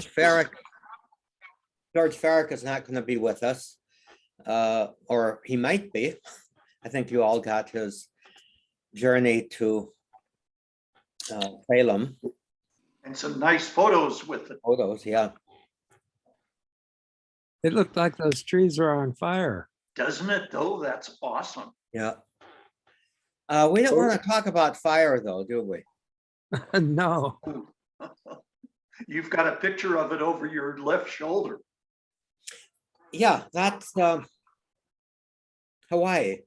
Ferrick. George Ferrick is not going to be with us, or he might be. I think you all got his journey to Salem. And some nice photos with it. Photos, yeah. It looked like those trees are on fire. Doesn't it though? That's awesome. Yeah. We don't want to talk about fire though, do we? No. You've got a picture of it over your left shoulder. Yeah, that's Hawaii,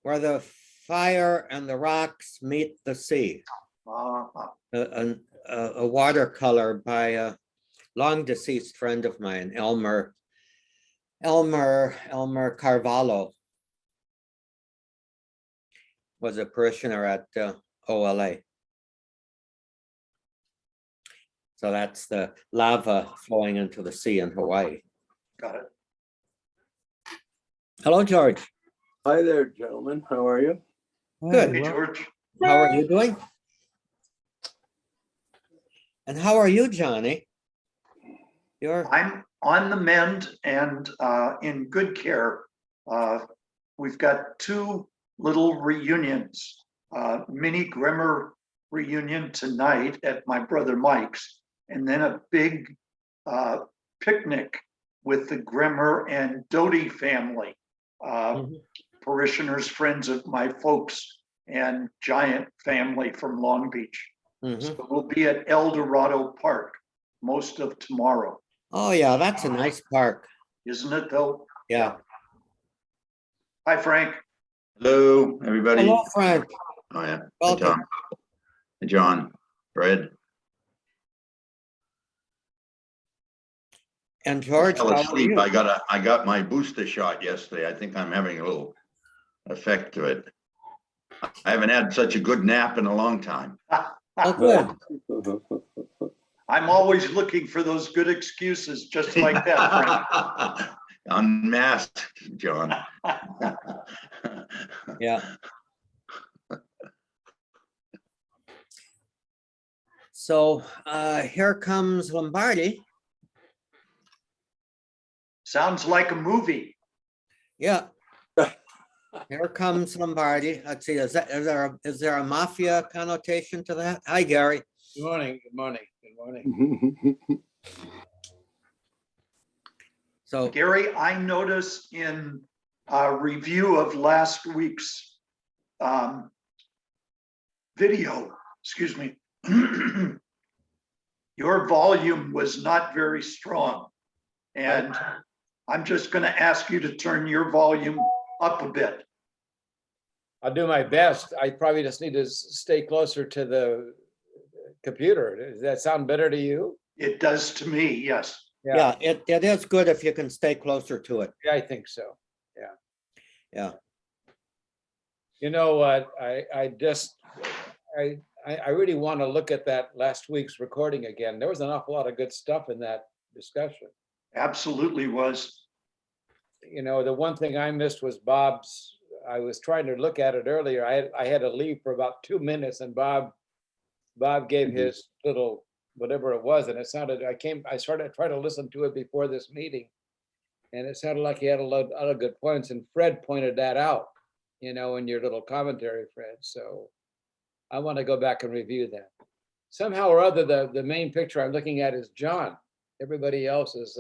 where the fire and the rocks meet the sea. A watercolor by a long deceased friend of mine, Elmer Carvalho, was a parishioner at OLA. So that's the lava flowing into the sea in Hawaii. Got it. Hello, George. Hi there, gentlemen. How are you? Good. Hey, Well, George. How are you doing? And how are you, Johnny? I'm on the mend and in good care. We've got two little reunions, mini Gremer reunion tonight at my brother Mike's, and then a big picnic with the Gremer and Doty family, parishioners, friends of my folks, and giant family from Long Beach. So we'll be at El Dorado Park most of tomorrow. Oh, yeah, that's a nice park. Isn't it though? Yeah. Hi, Frank. Hello, everybody. Hello, Frank. Oh, yeah. Hi, Welcome. Tom. Hi, John, Fred. And George, Fell how are asleep. you? I got my booster shot yesterday. I think I'm having a little effect to it. I haven't had such a good nap in a long time. Oh, good. I'm always looking for those good excuses just like that, Frank. Unmasked, John. Yeah. So here comes Lombardi. Sounds like a movie. Yeah. Here comes Lombardi. Let's see, is there a mafia connotation to that? Hi, Gary. Good morning, good morning, good morning. So Gary, I noticed in a review of last week's video, excuse me, your volume was not very strong. And I'm just going to ask you to turn your volume up a bit. I'll do my best. I probably just need to stay closer to the computer. Does that sound better to you? It does to me, yes. yeah, it is good if you can stay closer to it. Yeah, I think so. Yeah. Yeah. You know what? I really want to look at that last week's recording again. There was an awful lot of good stuff in that discussion. Absolutely was. You know, the one thing I missed was Bob's. I was trying to look at it earlier. I had to leave for about 2 minutes, and Bob gave his little whatever it was, and it sounded. I tried to listen to it before this meeting, and it sounded like he had a lot of good points. And Fred pointed that out, you know, in your little commentary, Fred. So I want to go back and review that. Somehow or other, the main picture I'm looking at is John. Everybody else is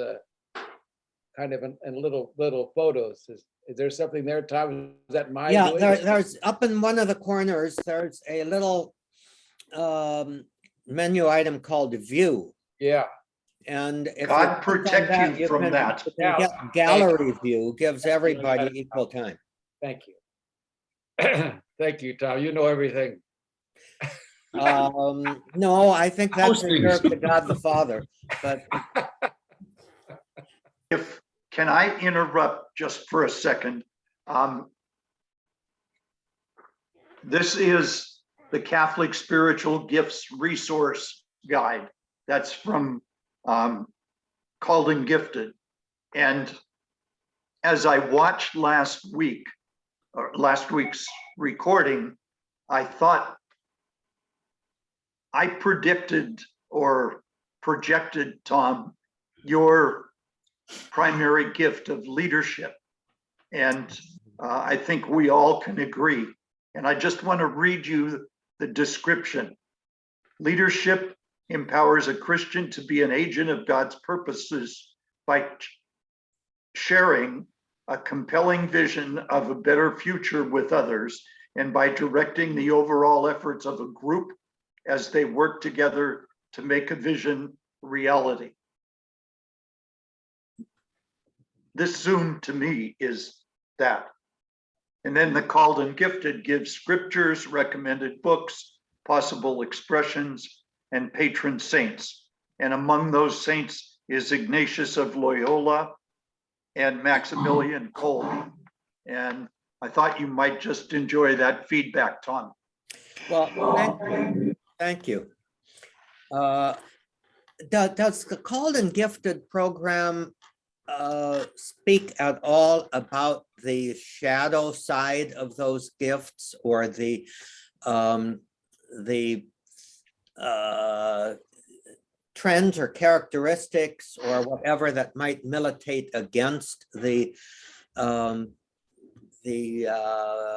kind of in little photos. Is there something there, Tom? Is that my Yeah, doing? there's up in one of the corners, there's a little menu item called view. Yeah. And if God click on protect you from can- that. you can get gallery view gives everybody equal time. Thank you. Thank you, Tom. You know everything. No, I think that's reserved to God the Father, but Can I interrupt just for a second? This is the Catholic Spiritual Gifts Resource Guide. That's from Called and Gifted. And as I watched last week's recording, I thought I predicted or projected, Tom, your primary gift of leadership. And I think we all can agree. And I just want to read you the description. Leadership empowers a Christian to be an agent of God's purposes by sharing a compelling vision of a better future with others and by directing the overall efforts of a group as they work together to make a vision reality. This Zoom to me is that. And then the called and gifted gives scriptures, recommended books, possible expressions, and patron saints. And among those saints is Ignatius of Loyola and Maximilian Kolbe. And I thought you might just enjoy that feedback, Tom. Well, thank you. Does the called and gifted program speak at all about the shadow side of those gifts, or the trends or characteristics or whatever that might militate against the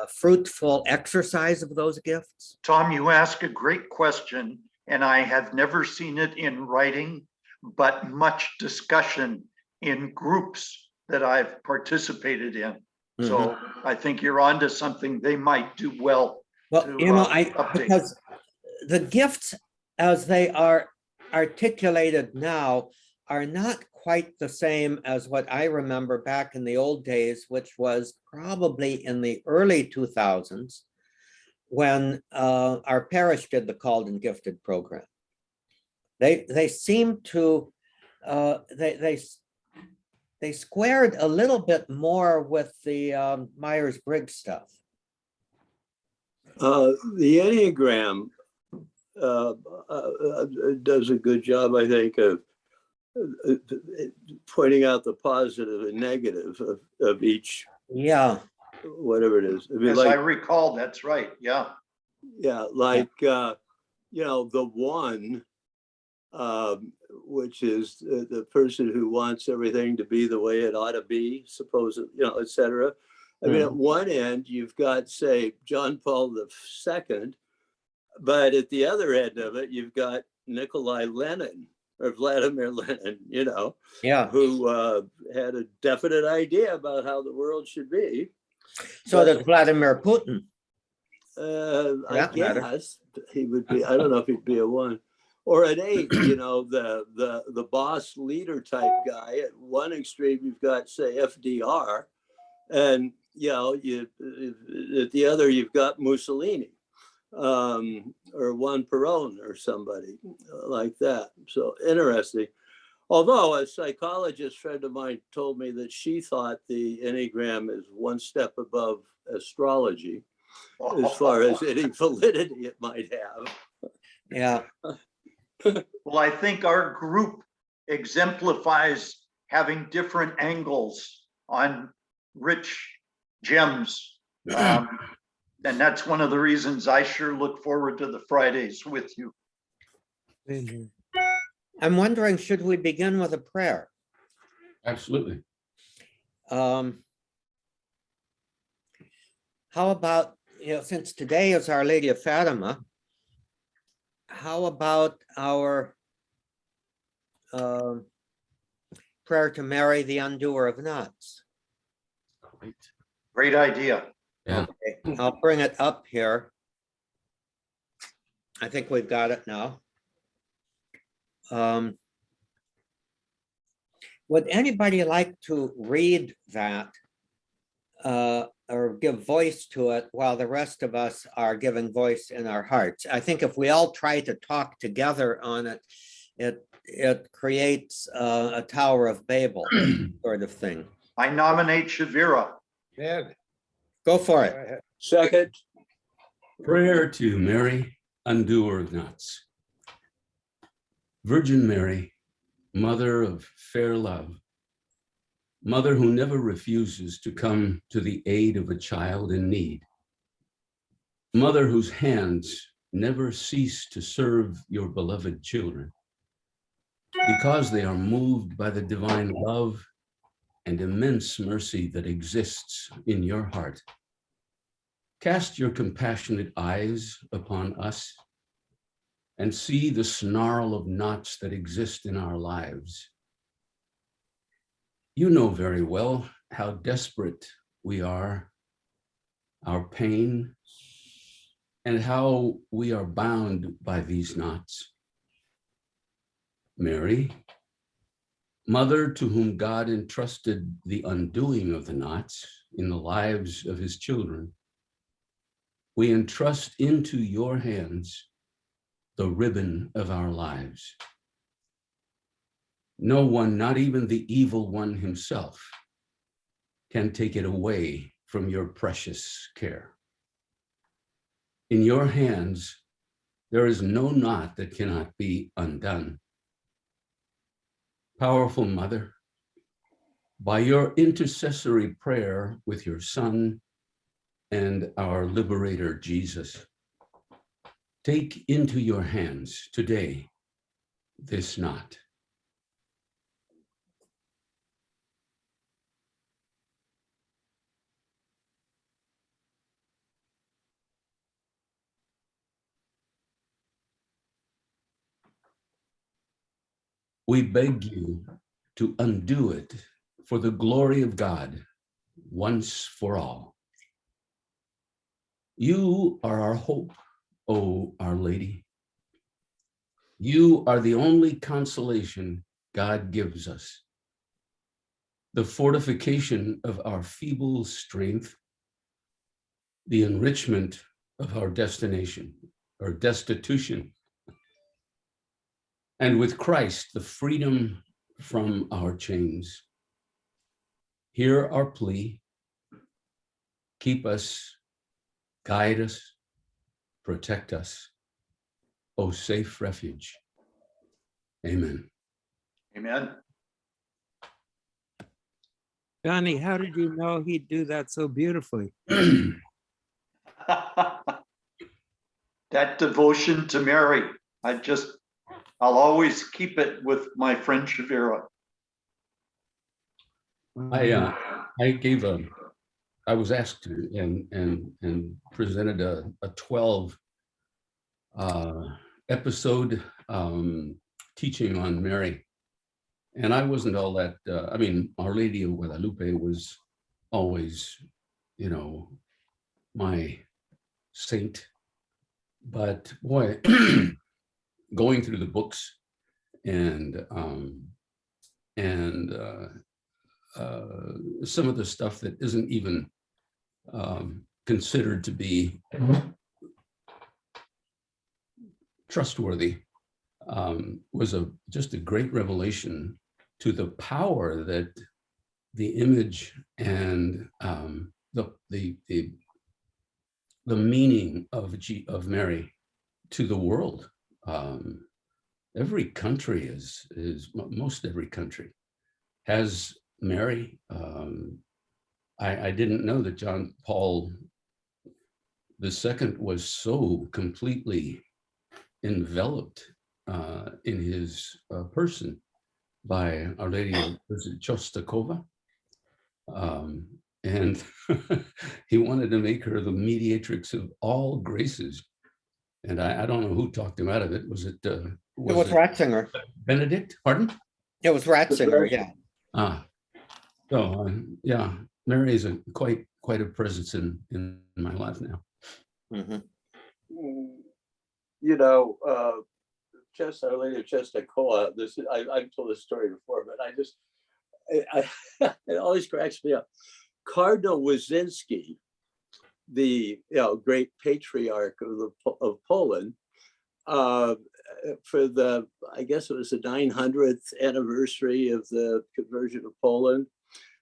fruitful exercise of those gifts? Tom, you ask a great question, and I have never seen it in writing, but much discussion in groups that I've participated in. So I think you're onto something they might do well. Well, to, you know, update. because the gifts as they are articulated now are not quite the same as what I remember back in the old days, which was probably in the early 2000s when our parish did the called and gifted program. They seem to, they squared a little bit more with the Myers-Briggs stuff. The Enneagram does a good job, I think, of pointing out the positive and negative of each. Yeah. Whatever it is. I mean, As like, I recall, that's right. Yeah. yeah, like, you know, the one, which is the person who wants everything to be the way it ought to be, supposedly, you know, et cetera. I mean, at one end, you've got, say, John Paul II, but at the other end of it, you've got Nikolai Lenin or Vladimir Lenin, you know, Yeah. who had a definite idea about how the world should be. So does Vladimir Putin. I guess he would be, I don't know if he'd be a one. Or an 8, you know, the boss leader type guy. At one extreme, you've got, say, FDR. And, you know, at the other, you've got Mussolini or Juan Perón or somebody like that. So interesting. Although a psychologist friend of mine told me that she thought the Enneagram is one step above astrology as far as any validity it might have. Yeah. Well, I think our group exemplifies having different angles on rich gems. And that's one of the reasons I sure look forward to the Fridays with you. I'm wondering, should we begin with a prayer? Absolutely. How about, you know, since today is Our Lady of Fatima, how about our prayer to Mary, the undoer of knots? Great. Great idea. Yeah. Okay, I'll bring it up here. I think we've got it now. Would anybody like to read that or give voice to it while the rest of us are giving voice in our hearts? I think if we all try to talk together on it, it creates a Tower of Babel sort of thing. I nominate Chavira. Ned. Go for it. Second. Prayer to Mary, undoer of knots. Virgin Mary, mother of fair love, mother who never refuses to come to the aid of a child in need, mother whose hands never cease to serve your beloved children, because they are moved by the divine love and immense mercy that exists in your heart. Cast your compassionate eyes upon us and see the snarl of knots that exist in our lives. You know very well how desperate we are, our pain, and how we are bound by these knots. Mary, mother to whom God entrusted the undoing of the knots in the lives of his children, we entrust into your hands the ribbon of our lives. No one, not even the evil one himself, can take it away from your precious care. In your hands, there is no knot that cannot be undone. Powerful Mother, by your intercessory prayer with your Son and our Liberator Jesus, take into your hands today this knot. We beg you to undo it for the glory of God once for all. You are our hope, O Our Lady. You are the only consolation God gives us, the fortification of our feeble strength, the enrichment of our destination or destitution, and with Christ, the freedom from our chains. Hear our plea. Keep us, guide us, protect us, O safe refuge. Amen. Amen. Johnny, how did you know he'd do that so beautifully? That devotion to Mary, I'll always keep it with my friend Chavira. I was asked to and presented a 12 episode teaching on Mary. And I wasn't all that, Our Lady of Guadalupe was always, my saint. But boy, going through the books and some of the stuff that isn't even considered to be trustworthy was just a great revelation to the power that the image and the meaning of Mary to the world. Every country most every country has Mary. I didn't know that John Paul II was so completely enveloped in his person by Our Lady of Chostakova. And he wanted to make her the mediatrix of all graces. And I don't know who talked him out of it. Was it Ratzinger. Benedict? Pardon? It was Ratzinger, yeah. So yeah, Mary is quite a presence in my life now. Mm-hmm. Just Our Lady of Czestochowa, I've told this story before, but it always cracks me up. Cardinal Wyszynski, the great patriarch of Poland, for I guess it was the 900th anniversary of the conversion of Poland,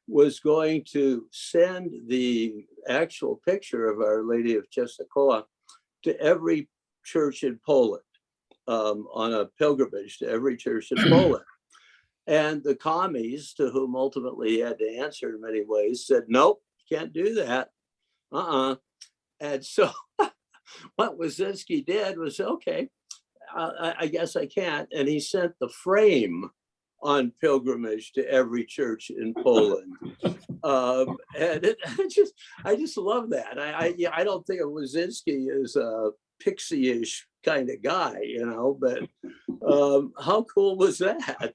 was going to send the actual picture of Our Lady of Czestochowa to every church in Poland, on a pilgrimage to every church in Poland. And the commies, to whom ultimately he had to answer in many ways, said, nope, can't do that. And so what Wyszynski did was, okay, I guess I can't. And he sent the frame on pilgrimage to every church in Poland. And I just love that. I don't think of Wazinski as a pixie-ish kind of guy, you know, but how cool was that?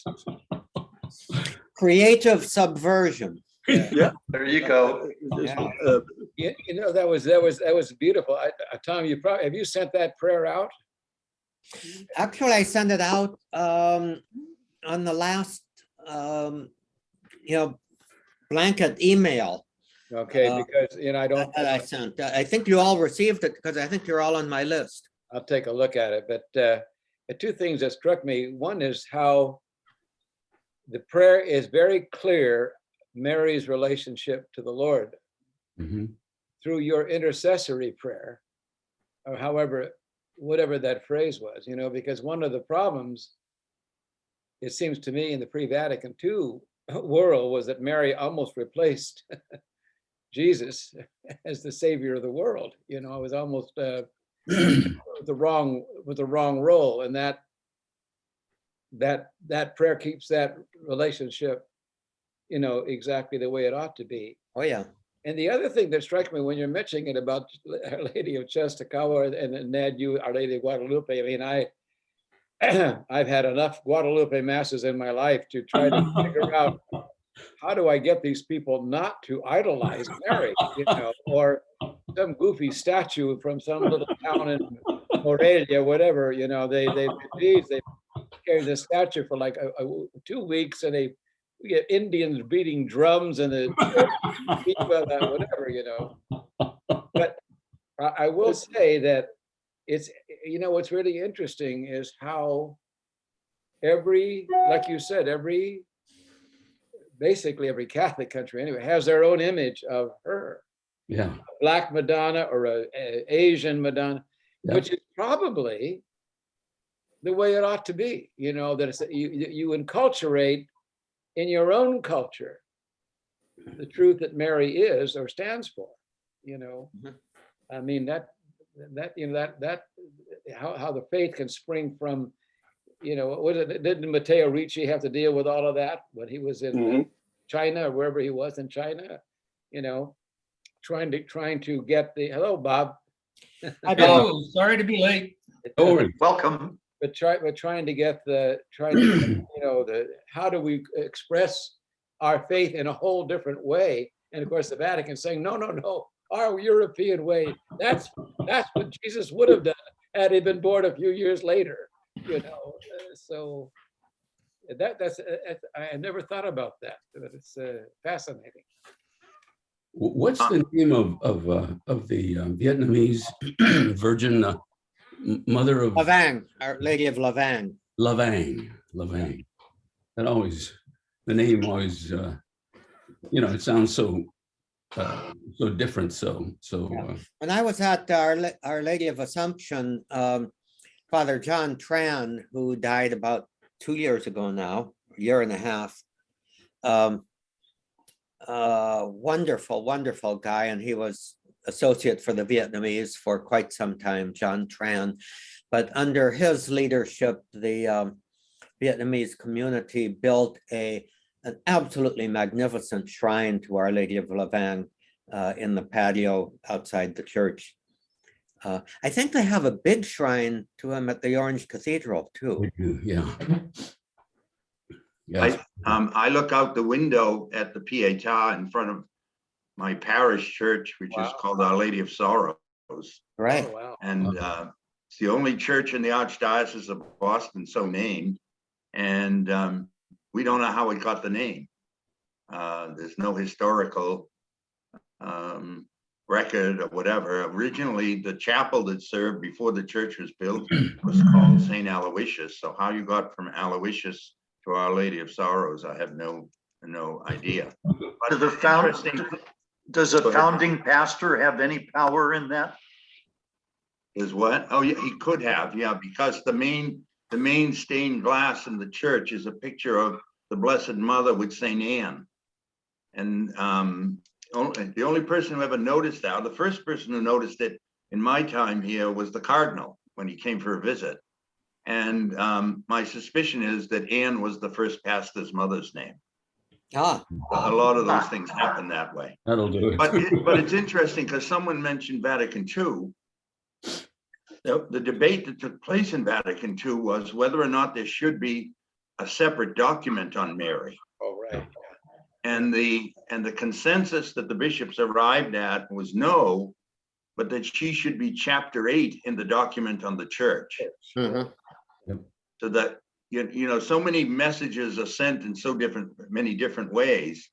Creative subversion. Yeah, There you go. You know, that was beautiful. Tom, have you sent that prayer out? Actually, I sent it out on the last, blanket email Okay, because, you know, that I sent. I think you all received it because I think you're all on my list. I'll take a look at it, but the two things that struck me, one is how the prayer is very clear, Mary's relationship to the Lord through your intercessory prayer, or however, whatever that phrase was, you know, because one of the problems, it seems to me, in the pre-Vatican II world was that Mary almost replaced Jesus as the savior of the world. You know, it was almost with the wrong role, and that prayer keeps that relationship, you know, exactly the way it ought to be. Oh yeah. And the other thing that struck me when you're mentioning it about Our Lady of Czestochowa and Ned, you, Our Lady of Guadalupe. I mean, I've had enough Guadalupe masses in my life to try to figure out how do I get these people not to idolize Mary, you know, or some goofy statue from some little town in Morelia, whatever, you know, they carry the statue for like 2 weeks, and we get Indians beating drums and whatever, you know. But I will say that it's, you know, what's really interesting is how like you said, basically every Catholic country anyway has their own image of her. Yeah. A Black Madonna or a Asian Madonna, which is probably the way it ought to be, you know, that it's, you enculturate in your own culture the truth that Mary is or stands for, you know. I mean, how the faith can spring from, you know, didn't Matteo Ricci have to deal with all of that when he was in China or wherever he was in China, you know, trying to get the, hello, Bob. Hello, sorry to be late. Welcome. But trying to get you know, how do we express our faith in a whole different way? And of course, the Vatican saying, no, our European way, that's what Jesus would have done had he been born a few years later, you know. So that's I never thought about that, but it's fascinating. What's the name of the Vietnamese Virgin Mother of Lavang, Our Lady of Lavang. Lavang. That always, the name always, you know, it sounds so different. So When I was at Our Lady of Assumption, Father John Tran, who died about 2 years ago now, a year and a half, wonderful guy, and he was associate for the Vietnamese for quite some time, John Tran. But under his leadership, the Vietnamese community built an absolutely magnificent shrine to Our Lady of Lavang in the patio outside the church. I think they have a big shrine to him at the Orange Cathedral too. yeah. I look out the window at the Pietà in front of my parish church, which is called Our Lady of Sorrows. Right. Oh, wow. And it's the only church in the Archdiocese of Boston so named. And we don't know how it got the name. There's no historical record or whatever. Originally, the chapel that served before the church was built was called St. Aloysius. So how you got from Aloysius to Our Lady of Sorrows, I have no idea. But Does a founding pastor have any power in that? Is what? Oh, yeah, he could have, yeah, because the main stained glass in the church is a picture of the Blessed Mother with Saint Anne. And the only person who ever noticed that, the first person who noticed it in my time here was the Cardinal when he came for a visit. And my suspicion is that Anne was the first pastor's mother's name. Ah, A lot of those things happen that way. That'll do it. But it's interesting because someone mentioned Vatican II. The debate that took place in Vatican II was whether or not there should be a separate document on Mary. Oh, right. And the consensus that the bishops arrived at was no, but that she should be chapter 8 in the document on the church. mhm. So that, you know, so many messages are sent in so many different ways.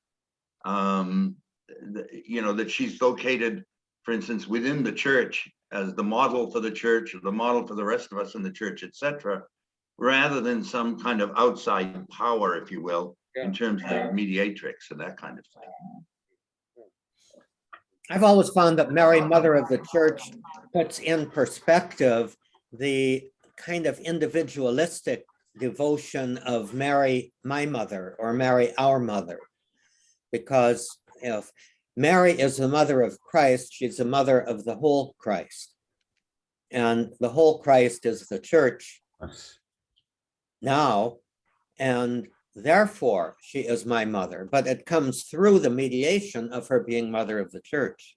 You know, that she's located, for instance, within the church as the model for the church, or the model for the rest of us in the church, etc., rather than some kind of outside power, if you will, in terms of mediatrix and that kind of thing. I've always found that Mary, Mother of the Church, puts in perspective the kind of individualistic devotion of Mary, my mother, or Mary, our mother. Because if Mary is the mother of Christ, she's the mother of the whole Christ. And the whole Christ is the church now, and therefore she is my mother, but it comes through the mediation of her being mother of the church.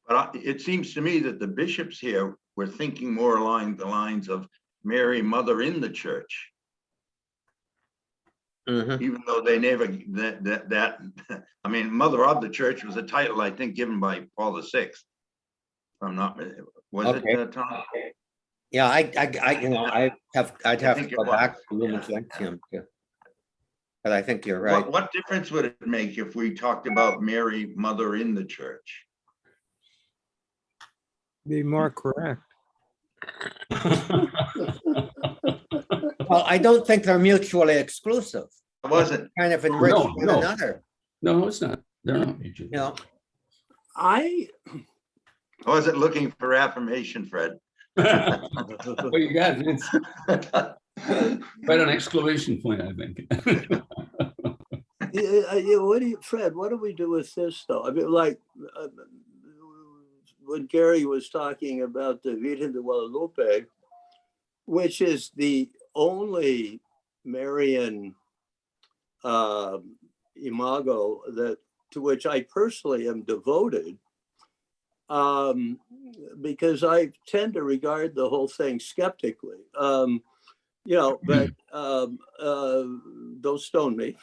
But it seems to me that the bishops here were thinking more along the lines of Mary, mother in the church, Mhm. even though they never, I mean, mother of the church was a title, I think, given by Paul VI. I'm not, was Okay. it, Tom? Yeah, I'd have to think go it back was. to Lumen Gentium too. But I think you're right. What difference would it make if we talked about Mary, mother in the church? Be more correct. Well, I don't think they're mutually exclusive. It wasn't. Kind of enrich No, one no. another, No, it's not. They're not mutual. you know. I I wasn't looking for affirmation, Fred. Well, you got it. It's quite an exclamation point, I think. what do you, Fred? What do we do with this, though? I mean, like when Gary was talking about the Virgen de Guadalupe, which is the only Marian imago that to which I personally am devoted, because I tend to regard the whole thing skeptically. You know, but don't stone me,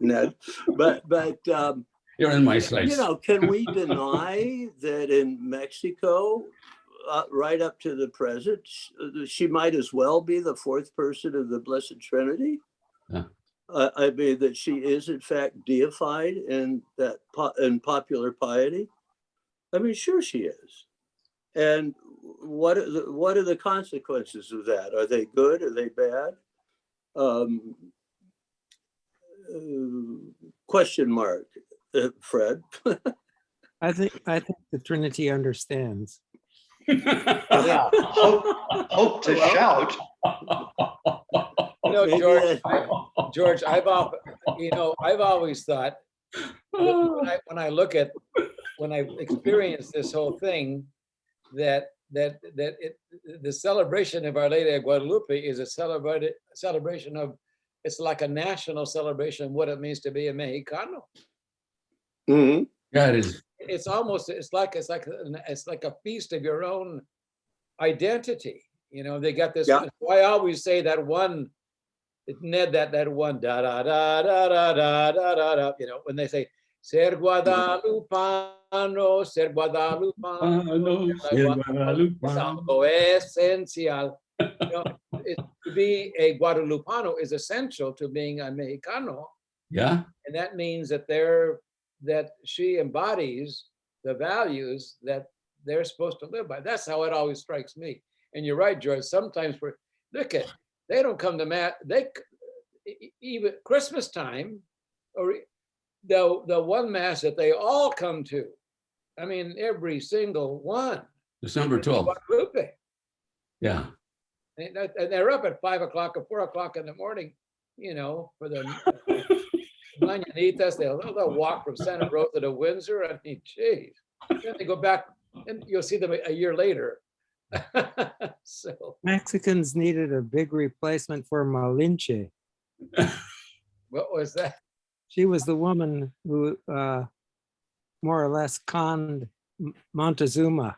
Ned. But You're in my sights. you know, can we deny that in Mexico, right up to the present, she might as well be the fourth person of the Blessed Trinity? Yeah. I mean, that she is in fact deified in that in popular piety. I mean, sure she is. And what are the consequences of that? Are they good? Are they bad? Question mark, Fred. I think the Trinity understands. Yeah. Hope to shout. You know, Maybe George, I've always thought that when I look at, when I experience this whole thing, that the celebration of Our Lady of Guadalupe is a celebration of, it's like a national celebration of what it means to be a Mexicano. Mm-hmm. Yeah, it is. It's almost, it's like a feast of your own identity. You know, they got this. Yeah. I always say that one, Ned, that one da da da da da da da da. You know, when they say ser Guadalupano, ser Guadalupano, es algo esencial. You know, to be a Guadalupano is essential to being a Mexicano. Yeah. And that means that she embodies the values that they're supposed to live by. That's how it always strikes me. And you're right, George. Sometimes they don't come to mass. Even Christmas time, or the one mass that they all come to. I mean, every single one. December 12th. Guadalupe. Yeah. And they're up at 5 o'clock or 4 o'clock in the morning, you know, for the mañanitas. They'll walk from Santa Rosa to Windsor. I mean, geez. Then they go back, and you'll see them a year later So, Mexicans needed a big replacement for Malinche. what was that? She was the woman who more or less conned Montezuma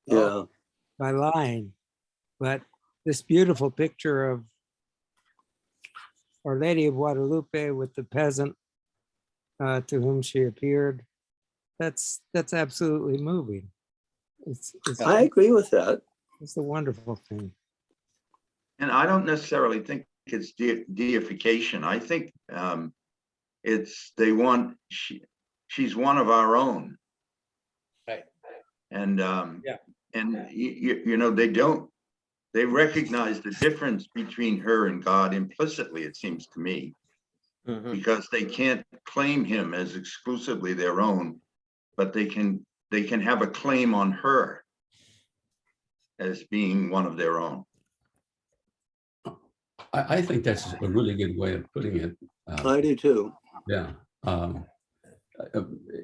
Yeah. by lying. But this beautiful picture of Our Lady of Guadalupe with the peasant to whom she appeared, that's absolutely moving. I agree with that. It's a wonderful thing. And I don't necessarily think it's deification. I think she's one of our own. Right. And Yeah. and you know, they recognize the difference between her and God implicitly, it seems to me, because they can't claim him as exclusively their own, but they can have a claim on her as being one of their own. I think that's a really good way of putting it. I do too. Yeah.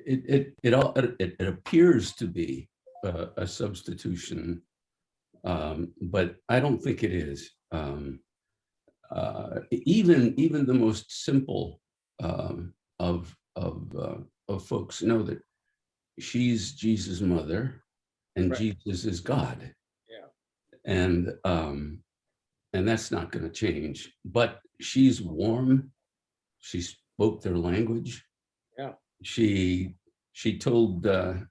It appears to be a substitution, but I don't think it is. Even the most simple of folks know that she's Jesus' mother, and Right. Jesus is God. Yeah. And that's not going to change. But she's warm. She spoke their language. Yeah. She told oh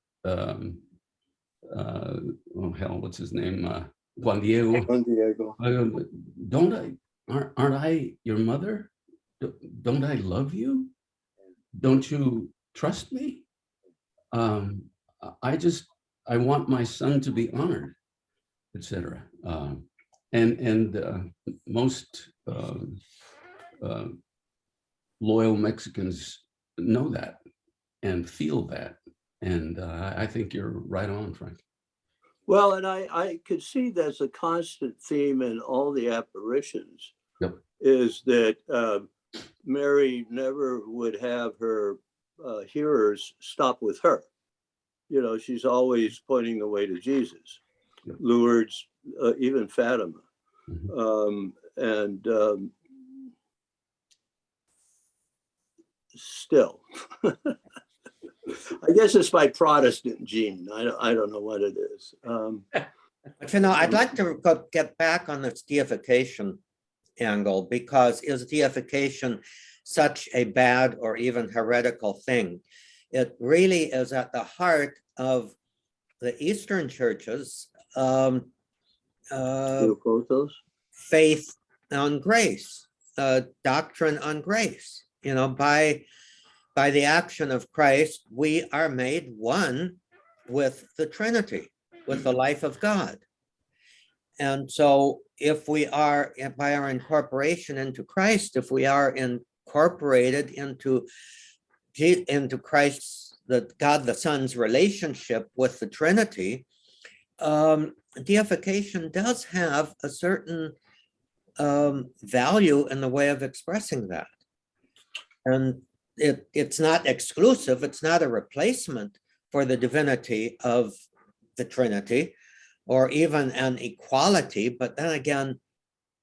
hell, what's his name? Juan Diego. Juan Diego. Aren't I your mother? Don't I love you? Don't you trust me? I want my son to be honored, etc. And most loyal Mexicans know that and feel that. And I think you're right on, Frank. Well, and I could see that's a constant theme in all the apparitions. Yep. Is that Mary never would have her hearers stop with her. You know, she's always pointing the way to Jesus. Yep. Lourdes, even Fatima. Mm-hmm. Still, I guess it's my Protestant gene. I don't know what it is. But you know, I'd like to get back on this deification angle, because is deification such a bad or even heretical thing? It really is at the heart of the Eastern churches, faith on grace, doctrine on grace. You know, by the action of Christ, we are made one with the Trinity, with the life of God. And so if we are, by our incorporation into Christ, if we are incorporated into Christ's, the God the Son's relationship with the Trinity, deification does have a certain value in the way of expressing that. And it's not exclusive, it's not a replacement for the divinity of the Trinity, or even an equality. But then again,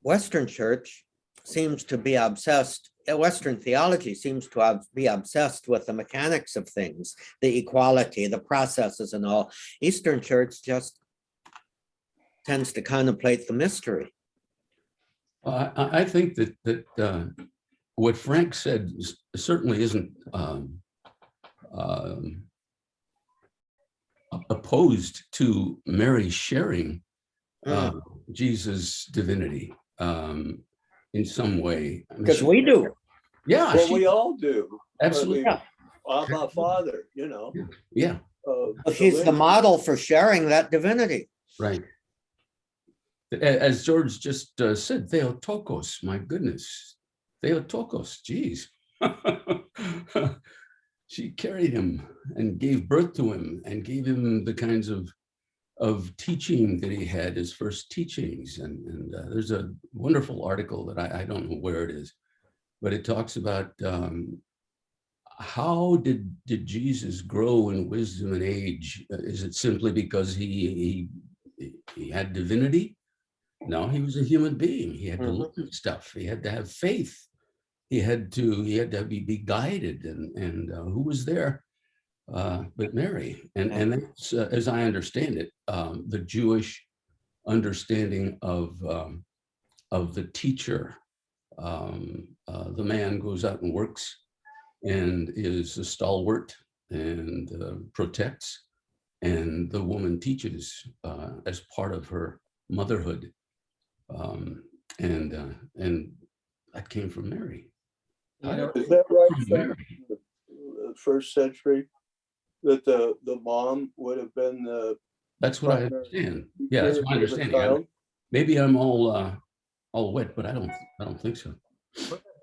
Western church seems to be obsessed, Western theology seems to be obsessed with the mechanics of things, the equality, the processes and all. Eastern church just tends to contemplate the mystery. I think that what Frank said certainly isn't opposed to Mary sharing Jesus' divinity in some way. Because we do. Yeah. Well, we all do. Absolutely. I mean, Abba, Father, you know. Yeah. She's the model for sharing that divinity. Right. As George just said, Theotokos, my goodness. Theotokos, geez. She carried him and gave birth to him and gave him the kinds of teaching that he had, his first teachings. And there's a wonderful article that I don't know where it is, but it talks about how did Jesus grow in wisdom and age? Is it simply because he he had divinity. No, he was a human being. He had to Mhm. learn stuff. He had to have faith. He had to be guided. And who was there but Mary? And that's, as I understand it, the Jewish understanding of the teacher. The man goes out and works and is a stalwart and protects, and the woman teaches as part of her motherhood, and that came from Mary. You know, Is that right From from Mary. the first century? That the mom would have been the That's what I primary understand. Yeah, that's my teacher of the understanding. child? Maybe I'm all wet, but I don't think so.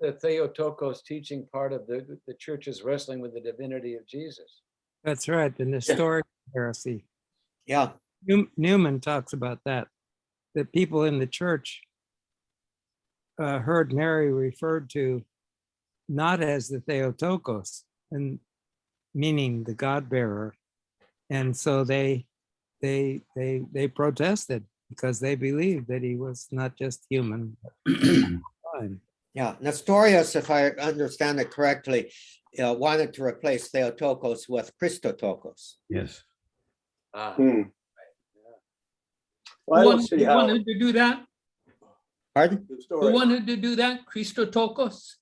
The Theotokos teaching part of the church's wrestling with the divinity of Jesus. That's right, the Nestorian heresy. Yeah, Newman talks about that people in the church heard Mary referred to not as the Theotokos, and meaning the God bearer, and so they protested because they believed that he was not just human, but divine. yeah. Nestorius, if I understand it correctly, wanted to replace Theotokos with Christotokos. Yes. Hmm. Well, I don't see who how wanted to do that? Pardon? the Who story. wanted to do that? Christotokos?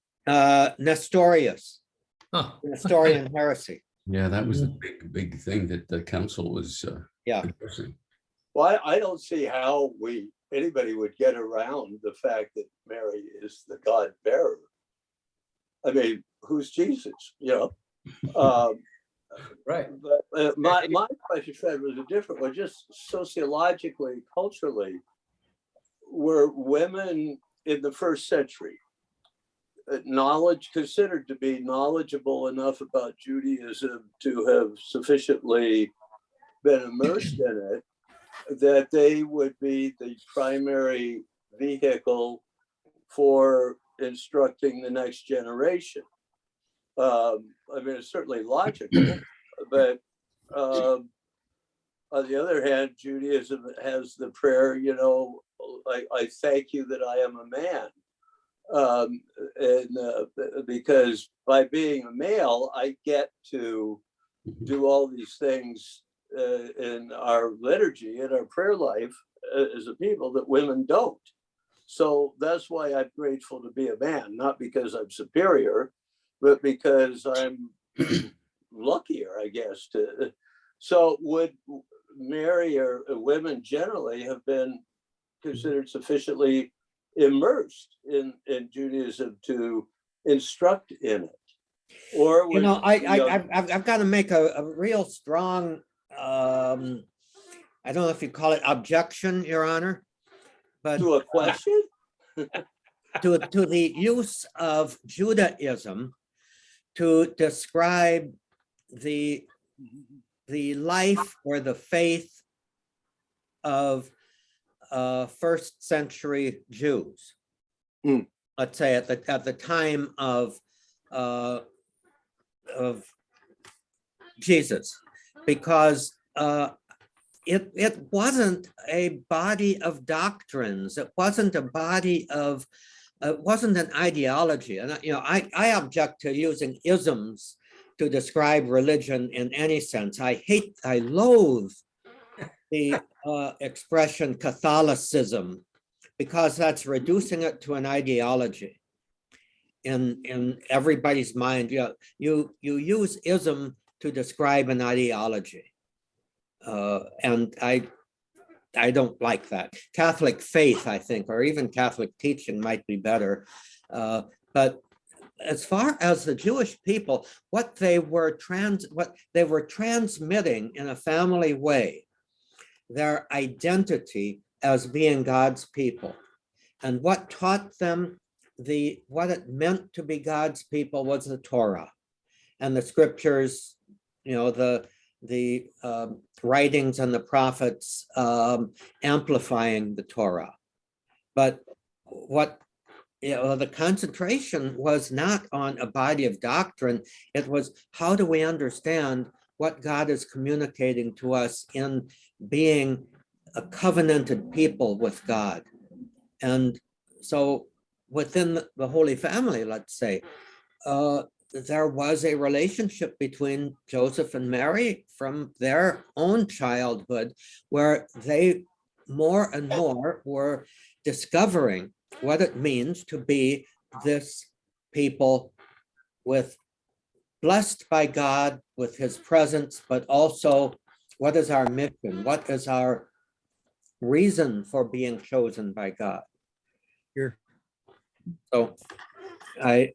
Nestorius, Huh. Nestorian heresy. Yeah, that was the big thing that the council was Yeah. addressing. Well, I don't see how anybody would get around the fact that Mary is the God bearer. I mean, who's Jesus? You know, Right. but my question, Fred, was a different one. Just sociologically, culturally, were women in the first century considered to be knowledgeable enough about Judaism to have sufficiently been immersed in it that they would be the primary vehicle for instructing the next generation? I mean, it's certainly logical, but on the other hand, Judaism has the prayer, you know, I thank you that I am a man. Because by being a male, I get to do all these things in our liturgy, in our prayer life as a people that women don't. So that's why I'm grateful to be a man, not because I'm superior, but because I'm luckier, I guess. So would Mary or women generally have been considered sufficiently immersed in Judaism to instruct in it? Or You know, was I've got to make a real strong, I don't know if you call it objection, Your Honor, but to a question? to the use of Judaism to describe the life or the faith of first century Jews. Mm. Let's say at the time of Jesus, because it wasn't a body of doctrines. It wasn't a body of, it wasn't an ideology. And you know, I object to using isms to describe religion in any sense. I loathe the expression Catholicism, because that's reducing it to an ideology in everybody's mind. You use ism to describe an ideology, and I don't like that. Catholic faith, I think, or even Catholic teaching might be better. But as far as the Jewish people, what they were transmitting in a family way, their identity as being God's people. And what taught them what it meant to be God's people was the Torah and the scriptures, you know, the writings and the prophets amplifying the Torah. But what, you know, the concentration was not on a body of doctrine. It was, how do we understand what God is communicating to us in being a covenanted people with God. And so within the Holy Family, let's say, there was a relationship between Joseph and Mary from their own childhood, where they more and more were discovering what it means to be this people with blessed by God with his presence, but also what is our mission? What is our reason for being chosen by God? Here. So I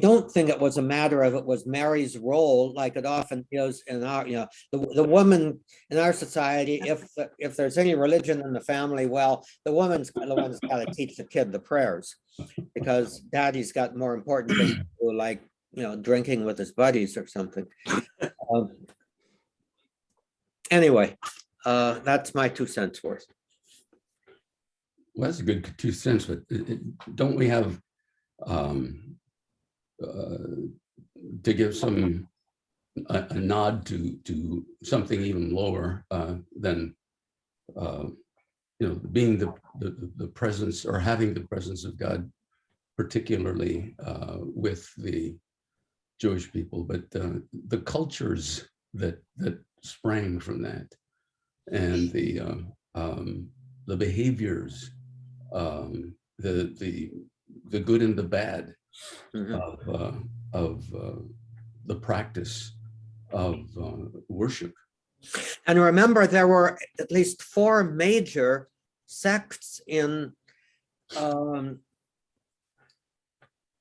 don't think it was a matter of it was Mary's role, like it often is in our, the woman in our society, if there's any religion in the family, well, the woman's the one that's got to teach the kid the prayers, because daddy's got more important things to do, like, drinking with his buddies or something. Anyway, that's my 2 cents worth. Well, that's a good 2 cents, but don't we have to give a nod to something even lower than being the presence, or having the presence of God, particularly with the Jewish people, but the cultures that sprang from that, and the behaviors, the good and the bad of the practice of worship. And remember, there were at least 4 major sects in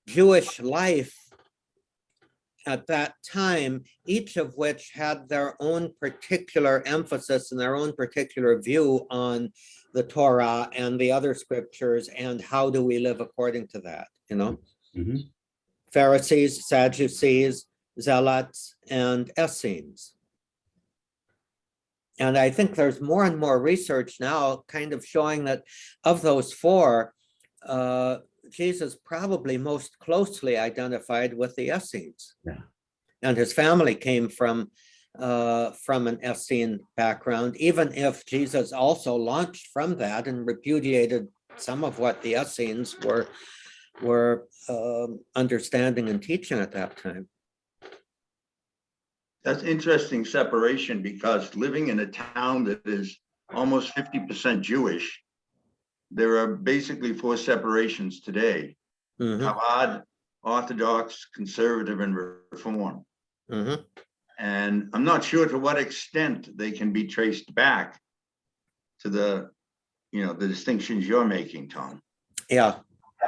Jewish life at that time, each of which had their own particular emphasis and their own particular view on the Torah and the other scriptures, and how do we live according to that, Mm-hmm. Pharisees, Sadducees, Zealots, and Essenes. And I think there's more and more research now kind of showing that of those 4, Jesus probably most closely identified with the Essenes. Yeah. And his family came from an Essene background, even if Jesus also launched from that and repudiated some of what the Essenes were understanding and teaching at that time. That's interesting separation, because living in a town that is almost 50% Jewish, there are basically 4 separations today: Chabad, Orthodox, Conservative, and Reform. And I'm not sure to what extent they can be traced back to the distinctions you're making, Tom. Yeah.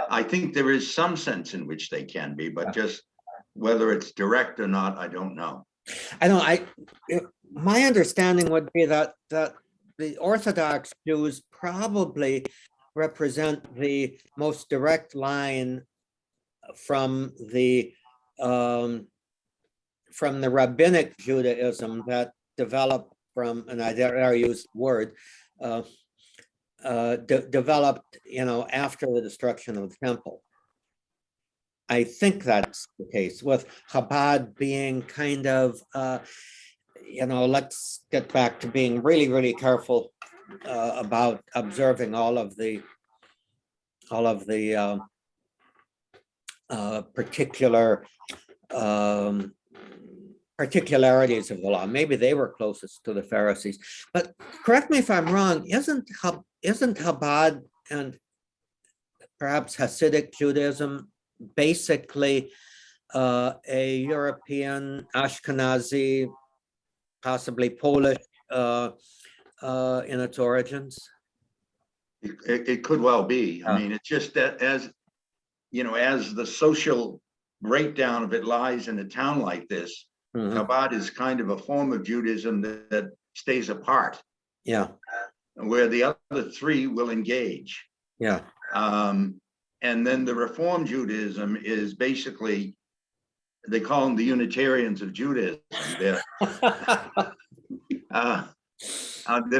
I think there is some sense in which they can be, but just whether it's direct or not, I don't know. My understanding would be that the Orthodox Jews probably represent the most direct line from the rabbinic Judaism that developed from, and I dare use the word, developed, after the destruction of the temple. I think that's the case, with Chabad being kind of, let's get back to being really, really careful about observing all of the particularities of the law. Maybe they were closest to the Pharisees. But correct me if I'm wrong, isn't Chabad and perhaps Hasidic Judaism basically a European, Ashkenazi, possibly Polish in its origins? It could well be. I mean, it's just that as the social breakdown of it lies in a town like this, Chabad is kind of a form of Judaism that stays apart. Yeah. Where the other 3 will engage. Yeah. And then the Reform Judaism is basically, they call them the Unitarians of Judaism. They're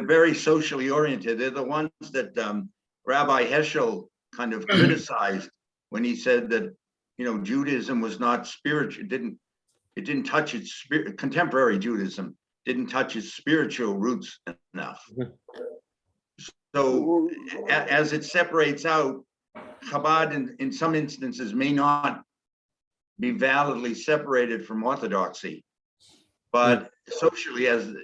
very socially oriented. They're the ones that Rabbi Heschel kind of criticized when he said that, Judaism was not spiritual. It didn't touch its spirit. Contemporary Judaism didn't touch his spiritual roots enough. Mhm. So as it separates out, Chabad in some instances may not be validly separated from Orthodoxy, but socially as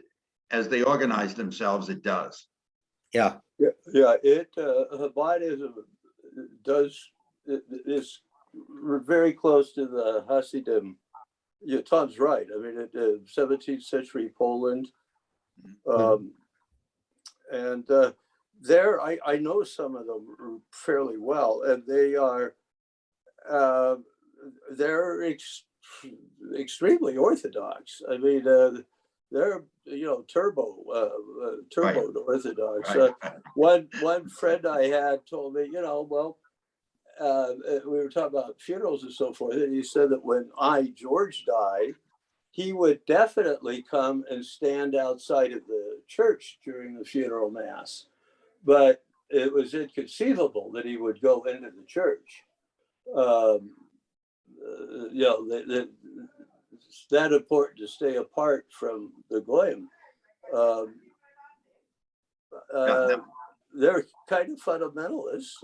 they organize themselves, it does. Yeah. Yeah, Hasidism is very close to the Hasidim. Yeah, Tom's right. I mean, 17th century Poland, and there I know some of them fairly well, and they are they're extremely orthodox. I mean, they're turbo Right. orthodox. Right. One friend I had told me, well, we were talking about funerals and so forth, and he said that when George died, he would definitely come and stand outside of the church during the funeral mass, but it was inconceivable that he would go into the church. It's that important to stay apart from the goyim. They're kind of fundamentalists.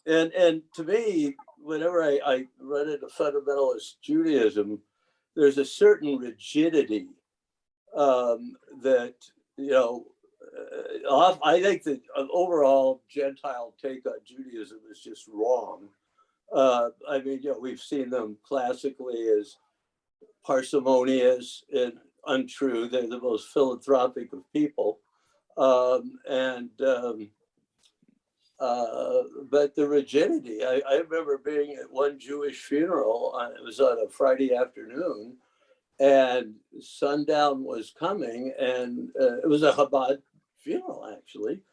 And to me, whenever I run into fundamentalist Judaism, there's a certain rigidity that, I think that an overall Gentile take on Judaism is just wrong. I mean, we've seen them classically as parsimonious and untrue. They're the most philanthropic of people. But the rigidity, I remember being at one Jewish funeral, it was on a Friday afternoon, and sundown was coming, and it was a Chabad funeral, actually.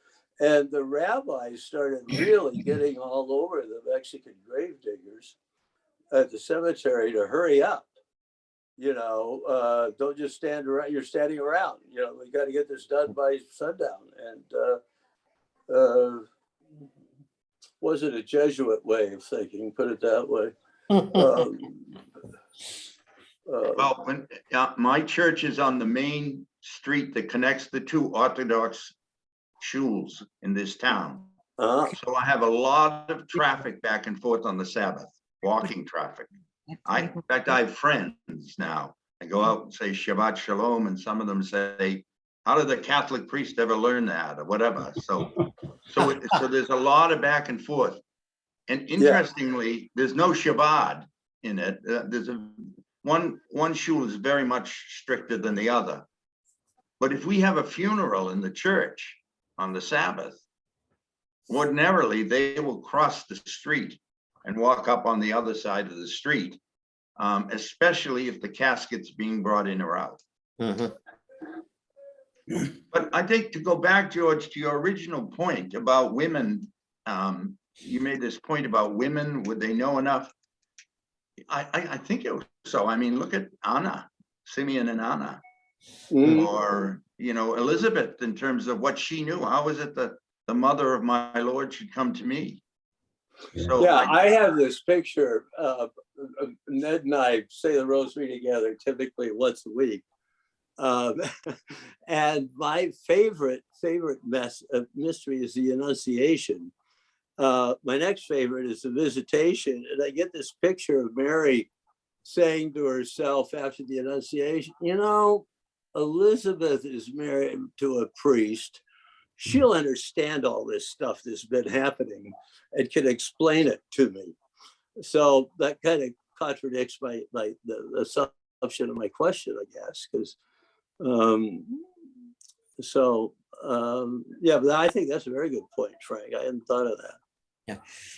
And the rabbis started really getting all over the Mexican gravediggers at the cemetery to hurry up. Don't just stand around, you're standing around. We got to get this done by sundown. And wasn't a Jesuit way of thinking, put it that way. Well, my church is on the main street that connects the two Orthodox shuls in this town. So I have a lot of traffic back and forth on the Sabbath, walking traffic. In fact, I have friends now. I go out and say Shabbat Shalom, and some of them say, how did the Catholic priest ever learn that, or whatever? So there's a lot of back and forth. And interestingly, there's no Shabbat in it. There's one shul is very much stricter than the other. But if we have a funeral in the church on the Sabbath, ordinarily they will cross the street and walk up on the other side of the street, especially if the casket's being brought in or out. Mhm. But I think, to go back, George, to your original point about women, you made this point about women, would they know enough? I think it was so. I mean, look at Anna, Simeon and Anna, or, Elizabeth, in terms of what she knew. How is it that the mother of my Lord should come to me? So I have this picture. Ned and I say the rosary together typically once a week. And my favorite mystery is the Annunciation. My next favorite is the Visitation. And I get this picture of Mary saying to herself after the Annunciation, Elizabeth is married to a priest. She'll understand all this stuff that's been happening and can explain it to me. So that kind of contradicts the assumption of my question, I guess, because but I think that's a very good point, Frank. I hadn't thought of that.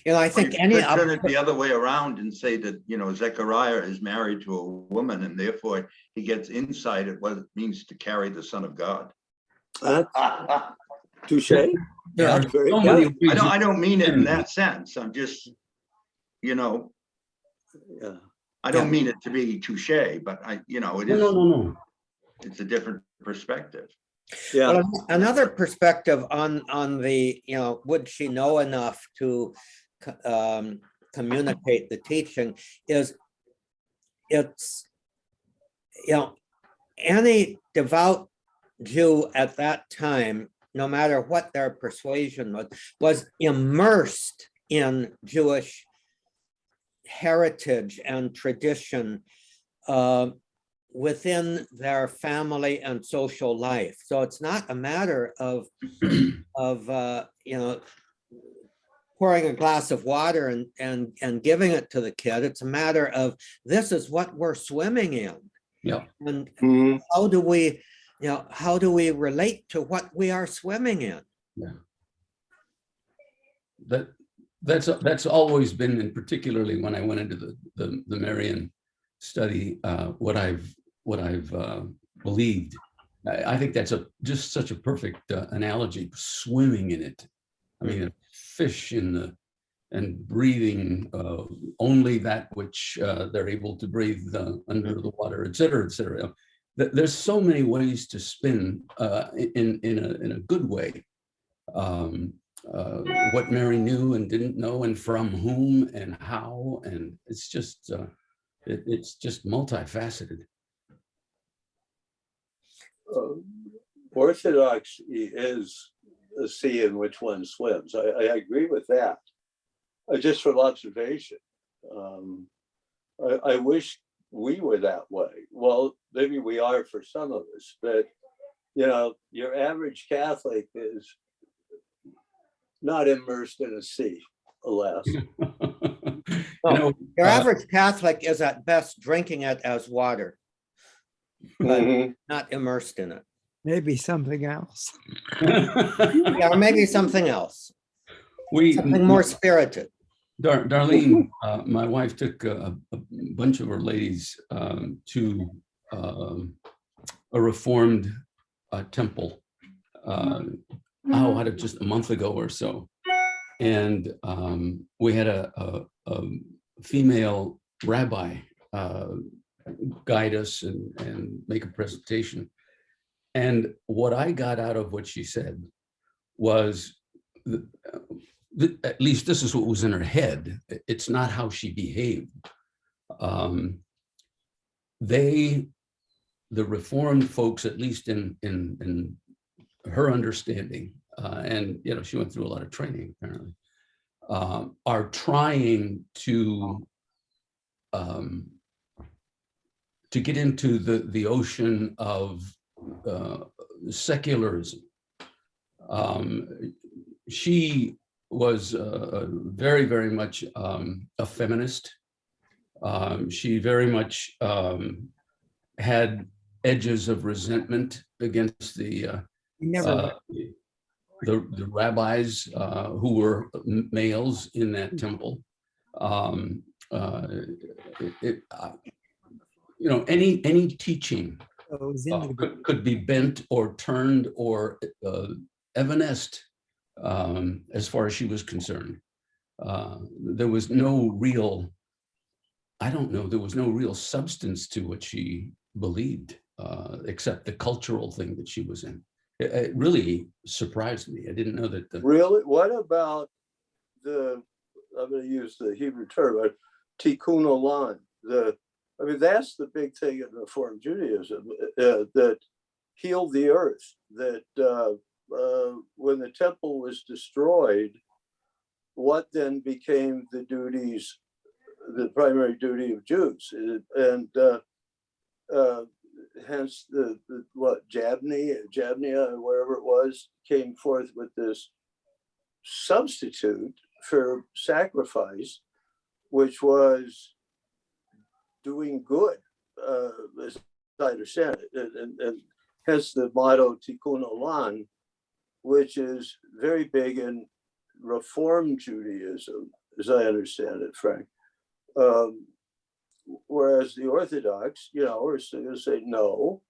Yeah. I think you could turn it the other way around and say that, Zechariah is married to a woman, and therefore he gets insight at what it means to carry the Son of God. Touche. Yeah. Very good. I don't mean it in that sense. I'm just, I don't mean it to be touche, but it is. No. It's a different perspective. Yeah. Well, another perspective on the, would she know enough to communicate the teaching is, it's you know, any devout Jew at that time, no matter what their persuasion was immersed in Jewish heritage and tradition within their family and social life. So it's not a matter of you know, pouring a glass of water and giving it to the kid. It's a matter of, this is what we're swimming in. Yeah. And Mhm. how do we, you know, how do we relate to what we are swimming in? Yeah. That's always been, and particularly when I went into the Marian study, what I've believed. I think that's just such a perfect analogy, swimming in it. I mean, a fish and breathing only that which they're able to breathe under the water, et cetera, et cetera. There's so many ways to spin in a good way. What Mary knew and didn't know, and from whom and how, and it's just multifaceted. Orthodoxy is a sea in which one swims. I agree with that. Just from observation, I wish we were that way. Well, maybe we are for some of us, but you know, your average Catholic is not immersed in a sea, alas. Your average Catholic is at best drinking it as water, but not immersed in it. Maybe something else. Yeah, or maybe something else, something more spirited. Darlene, my wife took a bunch of her ladies to a Reformed temple just a month ago or so, and we had a female rabbi guide us and make a presentation. And what I got out of what she said was, at least this is what was in her head. It's not how she behaved. The Reformed folks, at least in her understanding, and you know, she went through a lot of training apparently, are trying to get into the ocean of secularism. She was very, very much a feminist. She very much had edges of resentment against the rabbis who were males in that temple. You know, any teaching could be bent or turned or evanesced as far as she was concerned. There was no real, there was no real substance to what she believed, except the cultural thing that she was in. It really surprised me. I didn't know that. Really? What about I'm going to use the Hebrew term, tikkun olam. I mean, that's the big thing in Reform Judaism, that healed the earth, that when the temple was destroyed, what then became the primary duty of Jews? And hence Jabnia, or wherever it was, came forth with this substitute for sacrifice, which was doing good, as I understand it, and hence the motto Tikkun Olam, which is very big in Reform Judaism, as I understand it, Frank. Whereas the Orthodox, you know, are going to say, no,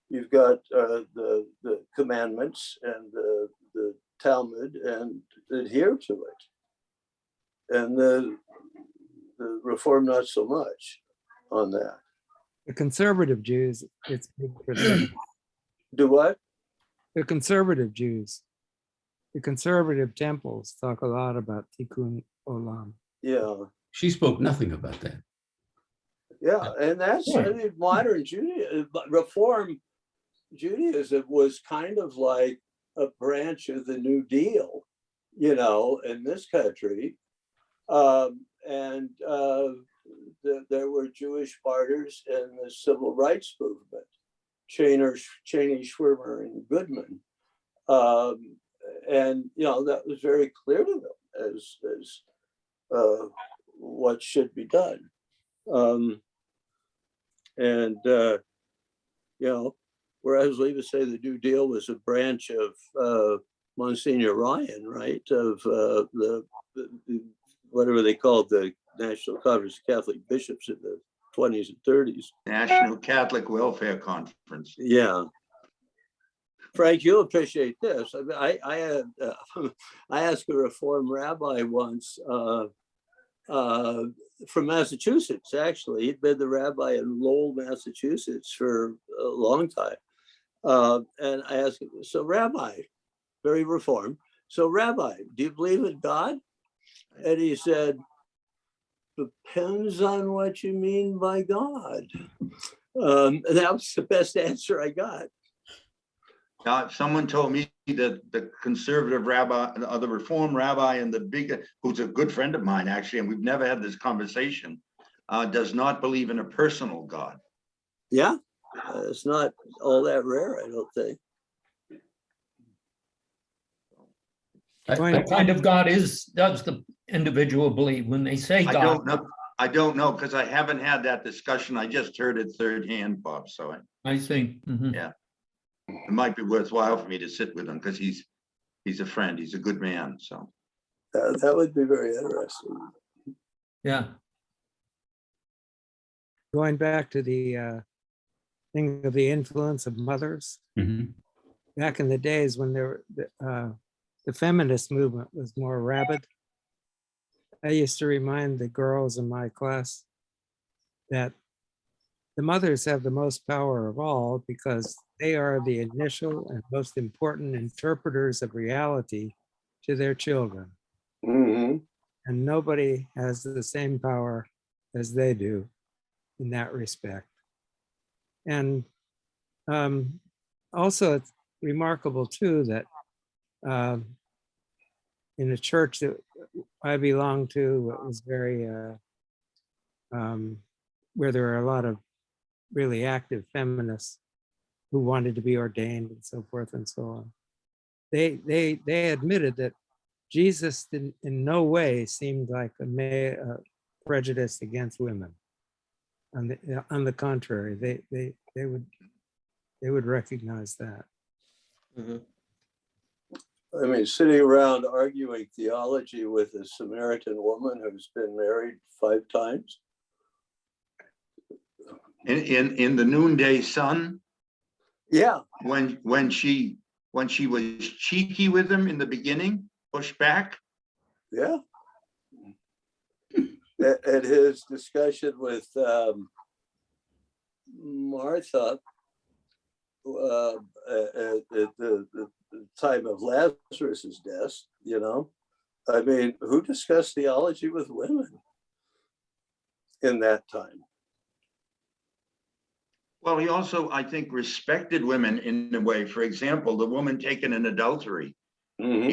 you've got the commandments and the Talmud and adhere to it. And the Reform, not so much on that. The conservative Jews, it's big for them. Do what? The conservative Jews, the conservative temples talk a lot about Tikkun Olam. Yeah. She spoke nothing about that. Yeah, and that's, I mean, modern Judaism, Reform Judaism was kind of like a branch of the New Deal, you know, in this country. There were Jewish martyrs in the civil rights movement, Cheney, Schwimmer, and Goodman. And, you know, that was very clear to them as what should be done. You know, whereas we would say the New Deal was a branch of Monsignor Ryan, right? Of the whatever they called the National Conference of Catholic Bishops in the 20s and 30s. National Catholic Welfare Conference. Yeah. Frank, you'll appreciate this. I mean, I asked a Reform rabbi once from Massachusetts, actually. He'd been the rabbi in Lowell, Massachusetts for a long time. And I asked him, so Rabbi, very Reformed, so Rabbi, do you believe in God? And he said, depends on what you mean by God. And that was the best answer I got. Now, someone told me that the conservative rabbi, the Reform rabbi, and the big, who's a good friend of mine, actually, and we've never had this conversation, does not believe in a personal God. Yeah, it's not all that rare, I don't think. What kind of God does the individual believe when they say I God? don't know. I don't know, because I haven't had that discussion. I just heard it third hand, Bob. So I see. Mhm. yeah, it might be worthwhile for me to sit with him, because he's a friend. He's a good man. So That would be very interesting. Yeah. Going back to the thing of the influence of mothers, Mhm. back in the days when the feminist movement was more rabid, I used to remind the girls in my class that the mothers have the most power of all, because they are the initial and most important interpreters of reality to their children. Mm-hmm. And nobody has the same power as they do in that respect. And also it's remarkable too that in a church that I belong to, it was very, where there are a lot of really active feminists who wanted to be ordained and so forth and so on. They admitted that Jesus in no way seemed like a prejudice against women. On the contrary, they would recognize that. Mhm. I mean, sitting around arguing theology with a Samaritan woman who's been married 5 times. in the Noonday Sun, Yeah, when she was cheeky with him in the beginning, pushed back. yeah. At his discussion with Martha at the time of Lazarus's death, you know, I mean, who discussed theology with women in that time? Well, he also, I think, respected women in a way. For example, the woman taken in adultery. Mm-hmm.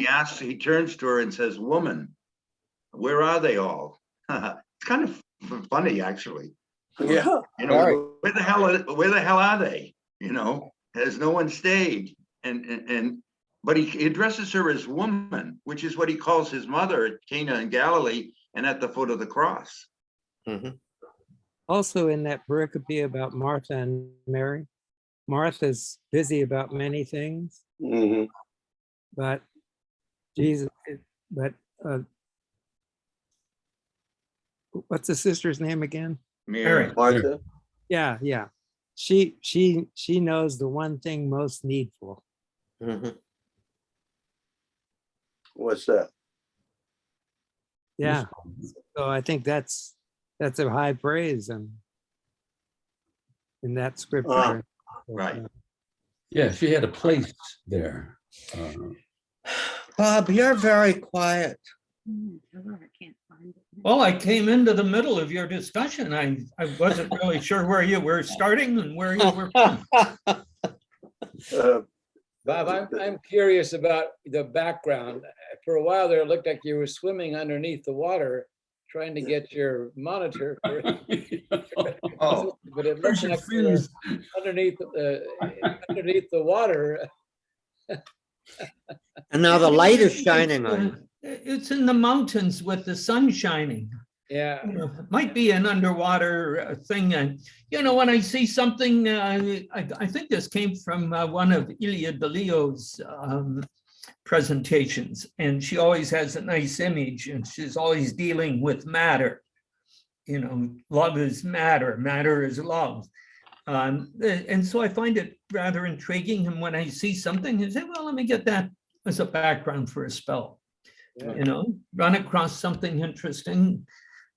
He turns to her and says, "Woman, where are they all?" It's kind of funny, actually. Yeah. You know, where the hell are they? You know, has no one stayed? But he addresses her as woman, which is what he calls his mother at Cana in Galilee and at the foot of the cross. Mhm. Also in that pericope about Martha and Mary, Martha's busy about many things, Mm-hmm. but Jesus, what's the sister's name again? Mary. Martha. Yeah. She knows the one thing most needful. Mhm. What's that? Yeah. So I think that's a high praise in that scripture. Right. Yeah, she had a place there. Bob, you're very quiet. Well, I came into the middle of your discussion. I wasn't really sure where you were starting and where you were from. Bob, I'm curious about the background. For a while there, it looked like you were swimming underneath the water, trying to get your monitor. Oh, But it looks like you were underneath the water. And now the light is shining on you. It's in the mountains with the sun shining. Yeah. You know, it might be an underwater thing. And, you know, when I see something, I think this came from one of Ilia DeLeo's presentations, and she always has a nice image, and she's always dealing with matter. You know, love is matter, matter is love. And so I find it rather intriguing. And when I see something, I say, well, let me get that as a background for a spell. Yeah. You know, run across something interesting,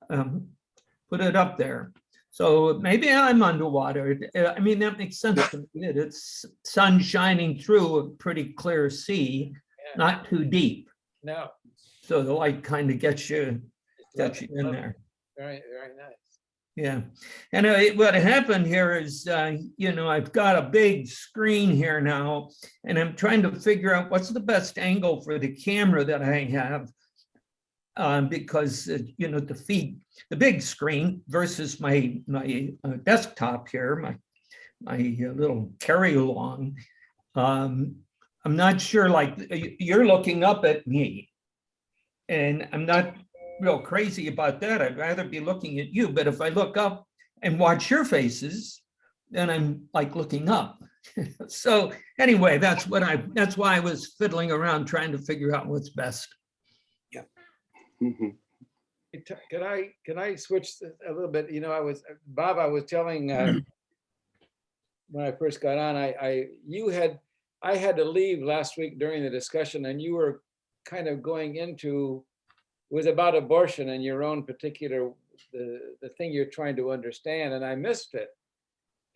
put it up there. So maybe I'm underwater. I mean, that makes sense to me. It's sun shining through a pretty clear sea, not too deep. No. So the light kind of gets you in there. Very, very nice. Yeah. And what happened here is, you know, I've got a big screen here now, and I'm trying to figure out what's the best angle for the camera that I have. Because, you know, to feed the big screen versus my desktop here, my little carry along. I'm not sure, like, you're looking up at me, and I'm not real crazy about that. I'd rather be looking at you, but if I look up and watch your faces, then I'm like looking up. So anyway, that's why I was fiddling around trying to figure out what's best. Yeah. Mhm. Can I switch a little bit? You know, Bob, I was telling when I first got on, I had to leave last week during the discussion, and you were kind of going into, it was about abortion and your own particular, the thing you're trying to understand, and I missed it.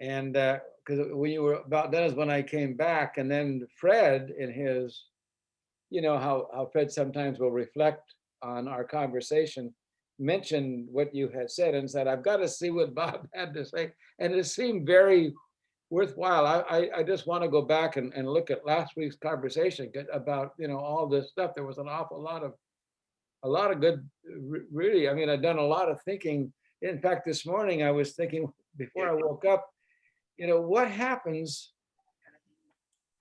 And because when you were about done is when I came back, and then Fred in his, you know, how Fred sometimes will reflect on our conversation, mentioned what you had said and said, I've got to see what Bob had to say. And it seemed very worthwhile. I just want to go back and look at last week's conversation about, you know, all this stuff. There was an awful lot of good, really, I mean, I've done a lot of thinking. In fact, this morning I was thinking before I woke up, you know, what happens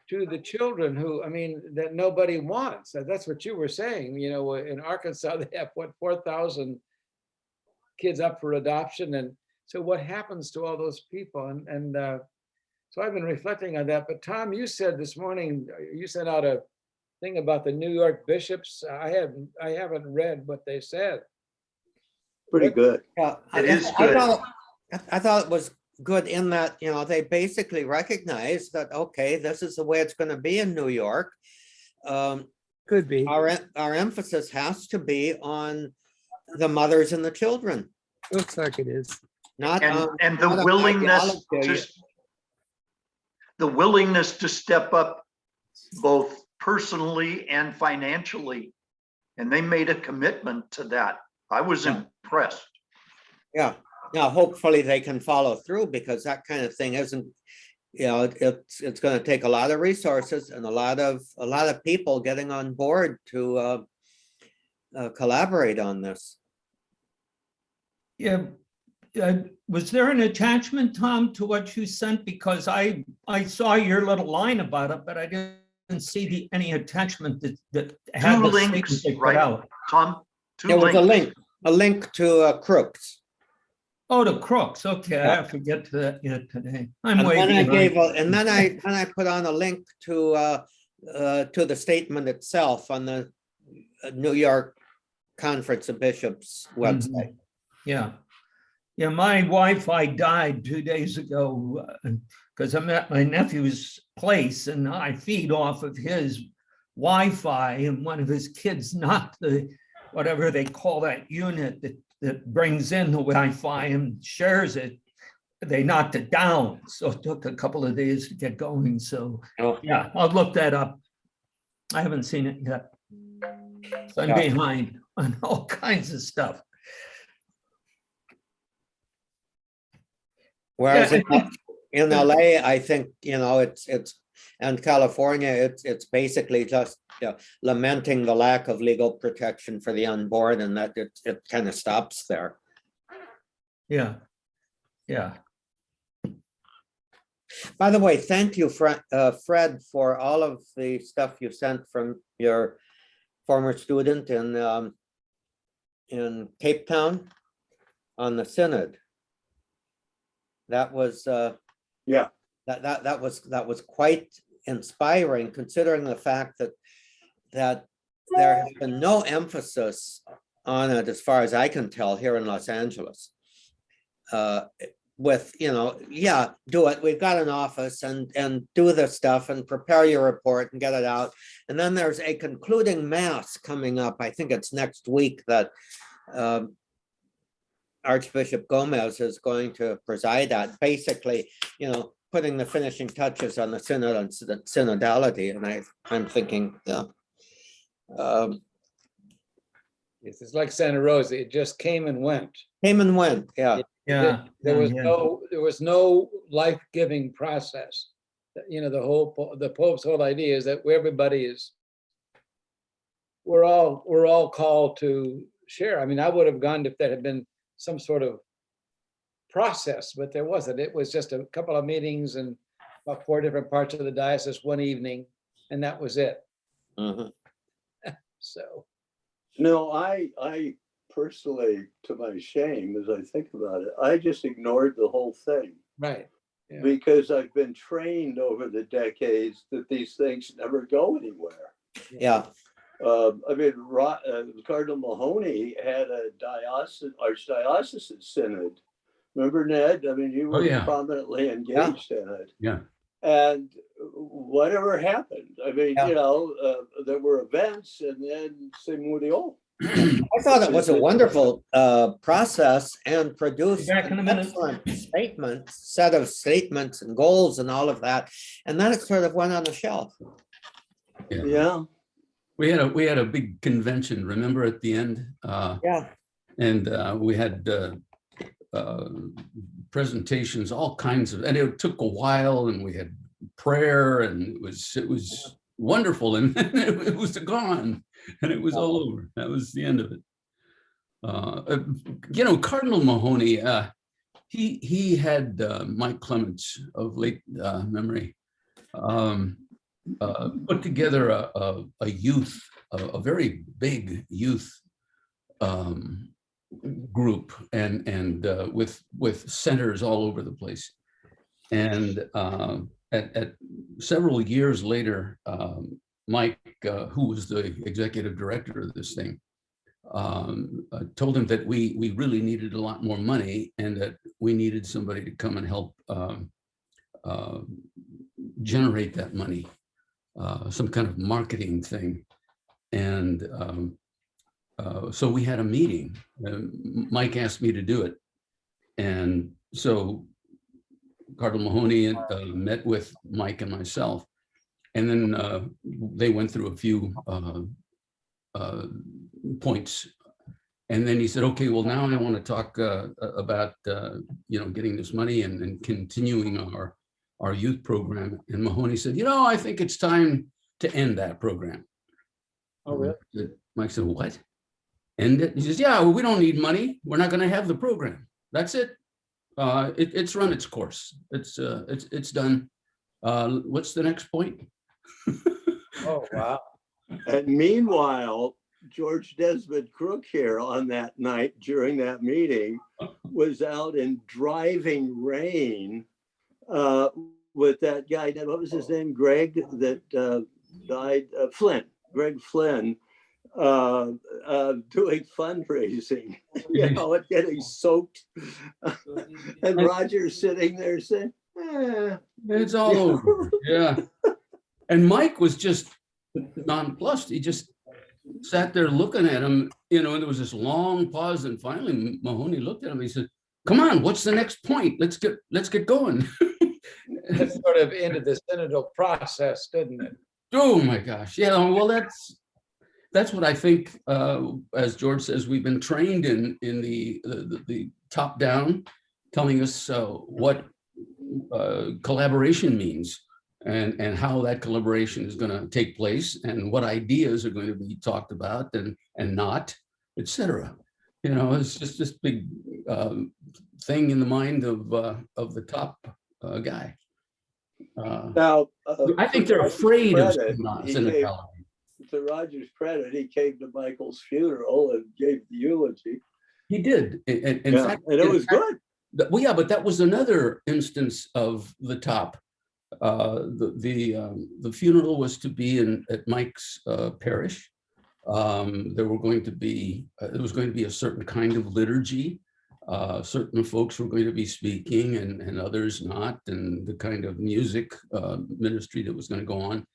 to the children who, I mean, that nobody wants? That's what you were saying. You know, in Arkansas, they have what, 4,000 kids up for adoption. And so what happens to all those people? And so I've been reflecting on that. But Tom, you said this morning, you sent out a thing about the New York bishops. I haven't read what they said. Pretty good. Yeah, It is good. I thought it was good in that, you know, they basically recognize that, okay, this is the way it's going to be in New York. Could be. Our emphasis has to be on the mothers and the children, Looks like it is. not And the not on willingness ideology. to step up both personally and financially. And they made a commitment to that. I was impressed. Yeah. Now, hopefully they can follow through, because that kind of thing isn't, you know, it's going to take a lot of resources and a lot of people getting on board to collaborate on this. Yeah. Was there an attachment, Tom, to what you sent? Because I saw your little line about it, but I didn't see any attachment that had Two the links, statement they put right, out. Tom? Two There was links. a link to Crooks. Oh, the Crooks. Okay, I Yeah. have to get to that yet today. I'm And way then behind. I put on a link to the statement itself on the New York Conference of Bishops website. Yeah. Yeah, my Wi-Fi died 2 days ago because I'm at my nephew's place and I feed off of his Wi-Fi, and one of his kids knocked the, whatever they call that unit that brings in the Wi-Fi and shares it. They knocked it down. So it took a couple of days to get going. So yeah, I'll look that up. I haven't seen it yet. So I'm behind. on all kinds of stuff. Whereas Yeah, in LA, I think, it's, and California, it's basically just lamenting the lack of legal protection for the unborn, and that it kind of stops there. Yeah. By the way, thank you, Fred, for all of the stuff you sent from your former student in Cape Town on the synod. That was Yeah. that was quite inspiring, considering the fact that there has been no emphasis on it, as far as I can tell, here in Los Angeles. With, yeah, do it. We've got an office and do the stuff and prepare your report and get it out. And then there's a concluding mass coming up. I think it's next week that Archbishop Gomez is going to preside at, basically, putting the finishing touches on the synod and the synodality. And I'm thinking, It's like Santa Rosa. It just came and went. Yeah. Yeah. There was no life-giving process. The Pope's whole idea is that we're all called to share. I mean, I would have gone if there had been some sort of process, but there wasn't. It was just a couple of meetings and about 4 different parts of the diocese one evening, and that was it. Mhm. So. No, I personally, to my shame, as I think about it, I just ignored the whole thing. Right. Yeah. Because I've been trained over the decades that these things never go anywhere. Yeah. Cardinal Mahoney had a archdiocesan synod. Remember, Ned? I mean, you were prominently engaged in it. Yeah. And whatever happened, I mean, there were events, and then c'est murió. I thought it was a wonderful process and produced an excellent set of statements and goals and all of that. And then it sort of went on the shelf. Yeah. We had a big convention, remember, at the end? Yeah. And we had presentations, all kinds of, and it took a while, and we had prayer, and it was wonderful, and then it was gone, and it was all over. That was the end of it. Cardinal Mahoney, he had Mike Clements of late memory put together a very big youth group, and with centers all over the place. And at several years later, Mike, who was the executive director of this thing, told him that we really needed a lot more money, and that we needed somebody to come and help generate that money, some kind of marketing thing. And so we had a meeting. Mike asked me to do it. And so Cardinal Mahoney met with Mike and myself. And then they went through a few points. And then he said, okay, well, now I want to talk about, getting this money and continuing our youth program. And Mahoney said, I think it's time to end that program. Oh, really? Mike said, what? End it? He says, yeah, well, we don't need money. We're not going to have the program. That's it. It's run its course. It's done. What's the next point? Oh, wow. And meanwhile, George Desmond Crook here on that night during that meeting was out in driving rain with that guy, what was his name? Greg, that died, Greg Flynn, doing fundraising, getting soaked. And Roger's sitting there saying, it's all over. Yeah. And Mike was just nonplussed. He just sat there looking at him, and there was this long pause, and finally Mahoney looked at him. He said, come on, what's the next point? Let's get going. That sort of ended the synodal process, didn't it? Oh my gosh. Yeah, well, that's what I think, as George says, we've been trained in the top down, telling us what collaboration means and how that collaboration is going to take place and what ideas are going to be talked about and not, etc. You know, it's just this big thing in the mind of the top guy. Now, I think they're afraid of cynicality. To Roger's credit, he came to Michael's funeral and gave the eulogy. He did. In fact, and it was good. Well, yeah, but that was another instance of the top. The funeral was to be at Mike's parish. There was going to be a certain kind of liturgy. Certain folks were going to be speaking and others not, and the kind of music ministry that was going to go on.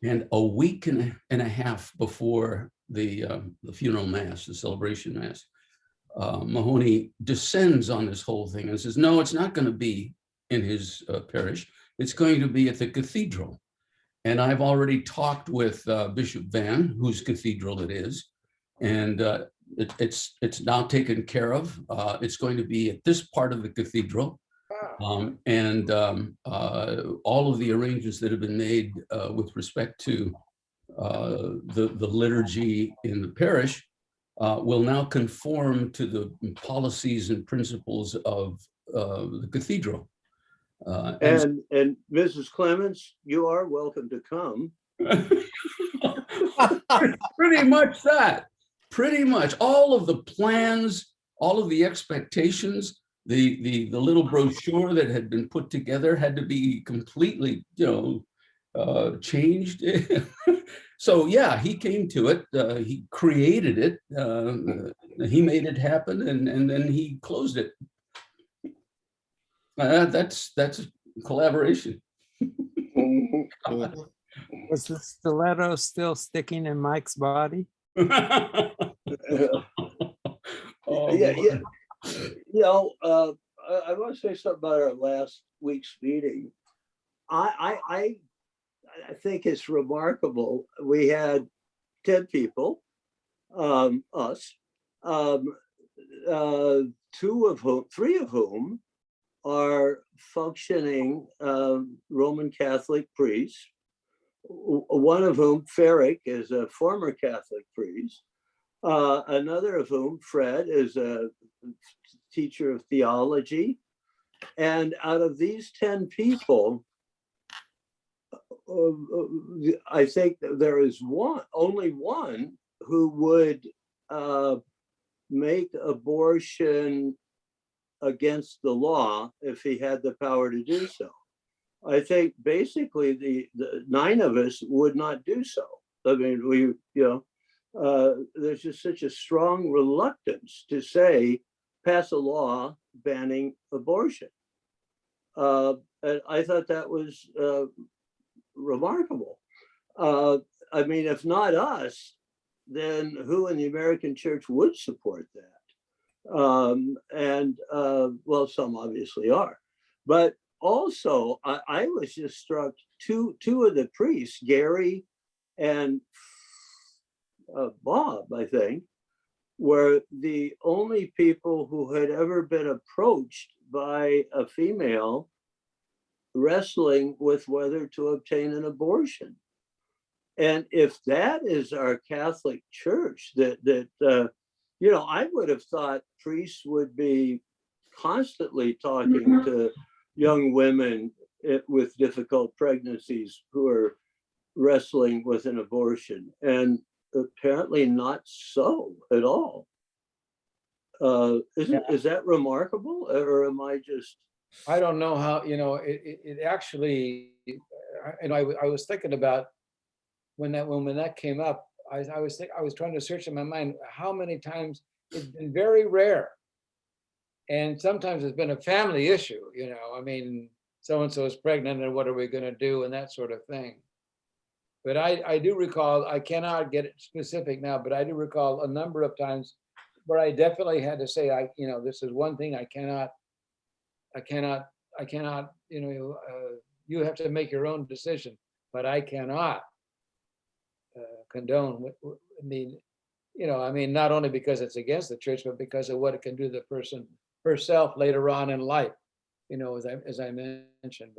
And a week and a half before the funeral mass, the celebration mass, Mahoney descends on this whole thing and says, no, it's not going to be in his parish. It's going to be at the cathedral. And I've already talked with Bishop Van, whose cathedral it is. And it's now taken care of. It's going to be at this part of the cathedral. All of the arrangements that have been made with respect to the liturgy in the parish will now conform to the policies and principles of the cathedral. And Mrs. Clements, you are welcome to come. Pretty much that. Pretty much all of the plans, all of the expectations, the little brochure that had been put together had to be completely, changed. So yeah, he came to it. He created it. He made it happen, and then he closed it. That's collaboration. Was the stiletto still sticking in Mike's body? Oh, yeah. I want to say something about our last week's meeting. I think it's remarkable. We had 10 people, us, three of whom are functioning Roman Catholic priests. One of whom, Ferrick, is a former Catholic priest. Another of whom, Fred, is a teacher of theology. And out of these 10 people, I think there is only one who would make abortion against the law if he had the power to do so. I think basically the 9 of us would not do so. I mean, there's just such a strong reluctance to say, pass a law banning abortion. And I thought that was remarkable. I mean, if not us, then who in the American church would support that? Well, some obviously are. But also, I was just struck, two of the priests, Gary and Bob, I think, were the only people who had ever been approached by a female wrestling with whether to obtain an abortion. And if that is our Catholic Church, I would have thought priests would be constantly talking to young women with difficult pregnancies who are wrestling with an abortion, and apparently not so at all. Is that remarkable, or am I just? I don't know how, it actually, and I was thinking about when that came up, I was trying to search in my mind how many times it's been very rare. And sometimes it's been a family issue, I mean, so-and-so is pregnant and what are we going to do and that sort of thing. But I do recall, I cannot get it specific now, but I do recall a number of times where I definitely had to say, this is one thing I cannot, you have to make your own decision, but I cannot condone I mean, not only because it's against the church, but because of what it can do to the person herself later on in life, as I mentioned.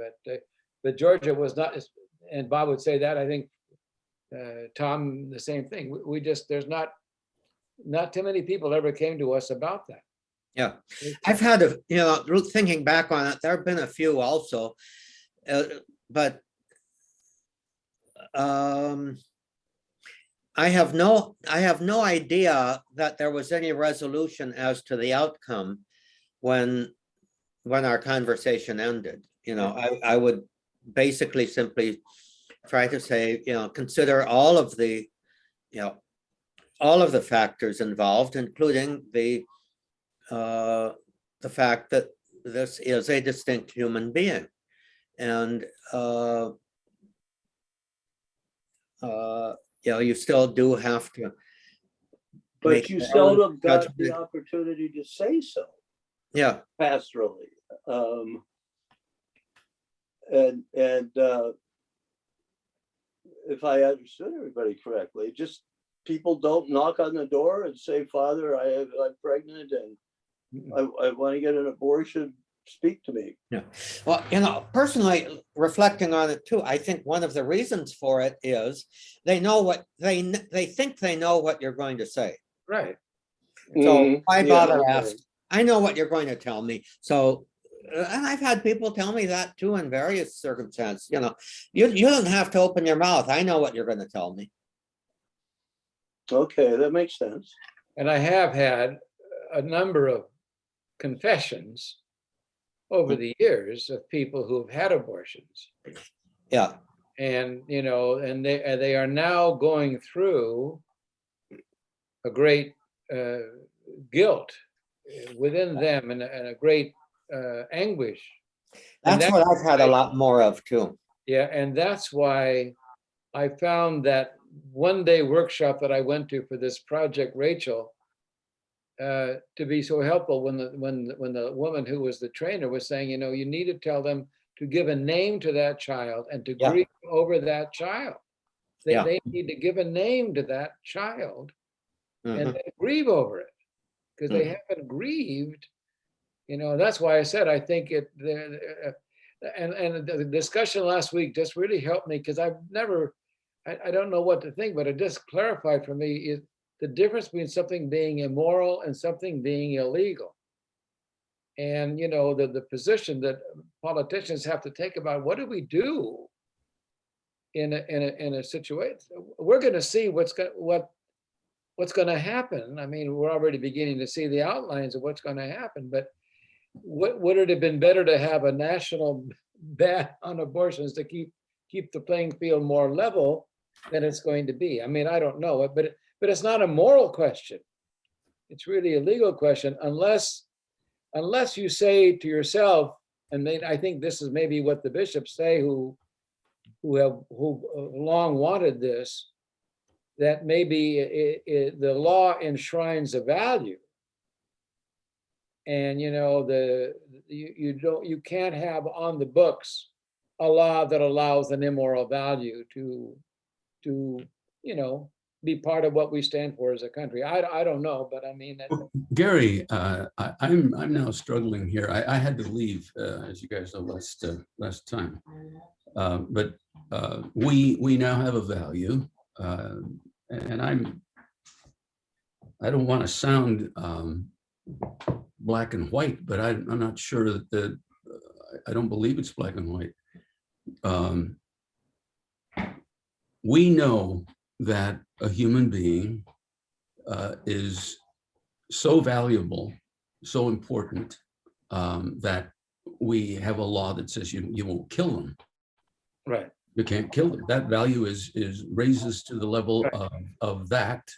But Georgia was not, and Bob would say that, I think, Tom, the same thing. We just, there's not too many people ever came to us about that. Yeah, I've had thinking back on it, there have been a few also, but I have no idea that there was any resolution as to the outcome when our conversation ended. I would basically simply try to say, consider all of the factors involved, including the fact that this is a distinct human being, and you still do have to. But you seldom got the opportunity to say so. Yeah. Pastorally. If I understood everybody correctly, just people don't knock on the door and say, Father, I'm pregnant and I want to get an abortion. Speak to me. Yeah. Well, personally, reflecting on it too, I think one of the reasons for it is they know what they think they know what you're going to say. Right. So why bother asking? I know what you're going to tell me. So, and I've had people tell me that too in various circumstances. You don't have to open your mouth. I know what you're going to tell me. Okay, that makes sense. And I have had a number of confessions over the years of people who have had abortions. Yeah. And, and they are now going through a great guilt within them and a great anguish. That's what I've had a lot more of too. Yeah, and that's why I found that one-day workshop that I went to for this Project Rachel to be so helpful when the woman who was the trainer was saying, you need to tell them to give a name to that child and to grieve over that child. They need to give a name to that child and then grieve over it, because they haven't grieved. That's why I said I think it. And the discussion last week just really helped me, because I don't know what to think, but it just clarified for me is the difference between something being immoral and something being illegal. And the position that politicians have to take about what do we do in a situation. We're going to see what's going to happen. I mean, we're already beginning to see the outlines of what's going to happen, but would it have been better to have a national ban on abortions to keep the playing field more level than it's going to be? I mean, I don't know, but it's not a moral question. It's really a legal question, unless you say to yourself, and I think this is maybe what the bishops say who long wanted this, that maybe the law enshrines a value, and you can't have on the books a law that allows an immoral value to be part of what we stand for as a country. I don't know, but I mean, Gary, I'm now struggling here. I had to leave, as you guys know, last time, but we now have a value, and I don't want to sound black and white, but I'm not sure that I don't believe it's black and white. We know that a human being is so valuable, so important, that we have a law that says you won't kill them. Right. You can't kill them. That value is raises to the level of that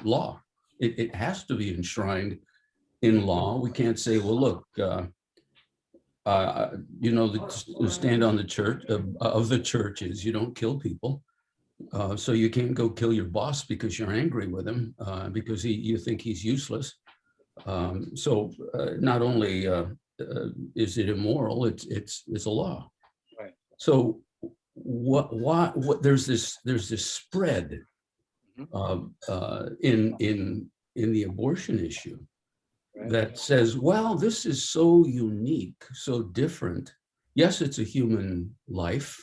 law. It has to be enshrined in law. We can't say, well, look, the stand on the church of the church is you don't kill people. So you can't go kill your boss because you're angry with him, because you think he's useless. So not only is it immoral, it's a law. Right. So what there's this spread in the abortion issue Right. that says, well, this is so unique, so different. Yes, it's a human life,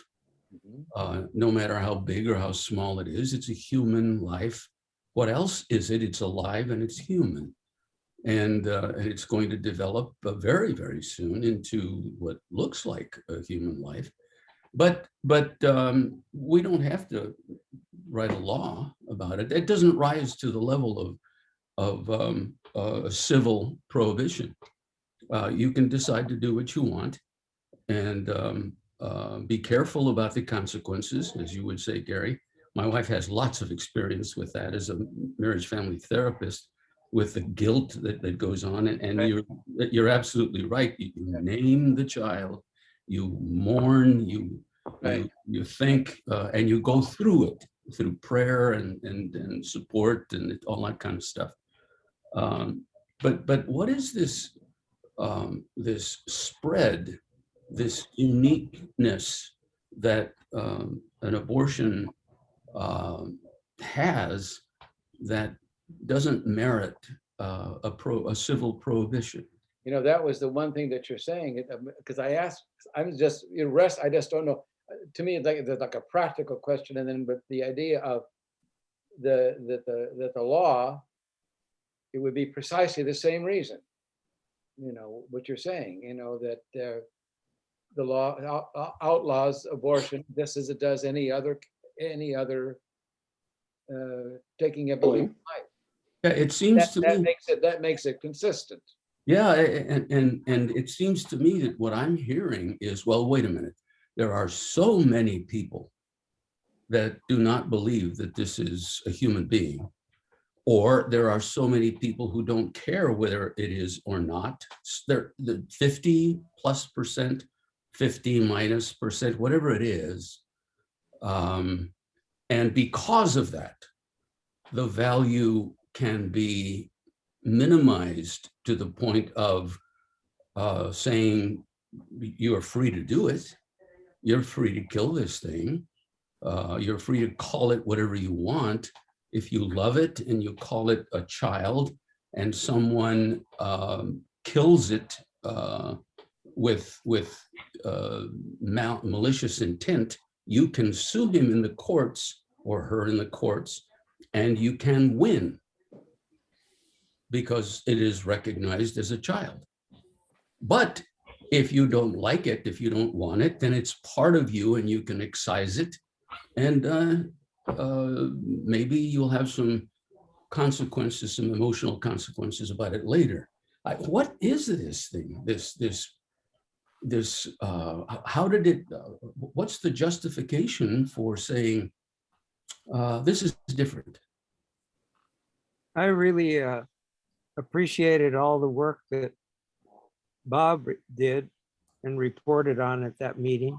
no matter how big or how small it is, it's a human life. What else is it? It's alive and it's human. And it's going to develop very, very soon into what looks like a human life. But we don't have to write a law about it. It doesn't rise to the level of civil prohibition. You can decide to do what you want, and be careful about the consequences, as you would say, Gary. My wife has lots of experience with that as a marriage family therapist, with the guilt that goes on. And Right. you're absolutely right. You name the child, you mourn, Right. you think, and you go through it through prayer and support and all that kind of stuff. But what is this this spread, this uniqueness that an abortion has that doesn't merit a civil prohibition? You know, that was the one thing that you're saying, because I asked, I'm just, I just don't know. To me, it's like, there's like a practical question, and then with the idea of that the law, it would be precisely the same reason. You know, what you're saying, that the law outlaws abortion just as it does any other taking of a human life. Yeah, it seems to me That makes it consistent. Yeah, and it seems to me that what I'm hearing is, well, wait a minute. There are so many people that do not believe that this is a human being, or there are so many people who don't care whether it is or not. They're the 50+%, 50- whatever it is. And because of that, the value can be minimized to the point of saying, you are free to do it. You're free to kill this thing. You're free to call it whatever you want. If you love it and you call it a child, and someone kills it with malicious intent, you can sue him in the courts or her in the courts, and you can win because it is recognized as a child. But if you don't like it, if you don't want it, then it's part of you and you can excise it. And maybe you'll have some consequences, some emotional consequences about it later. What is this thing? How did it, what's the justification for saying this is different? I really appreciated all the work that Bob did and reported on at that meeting.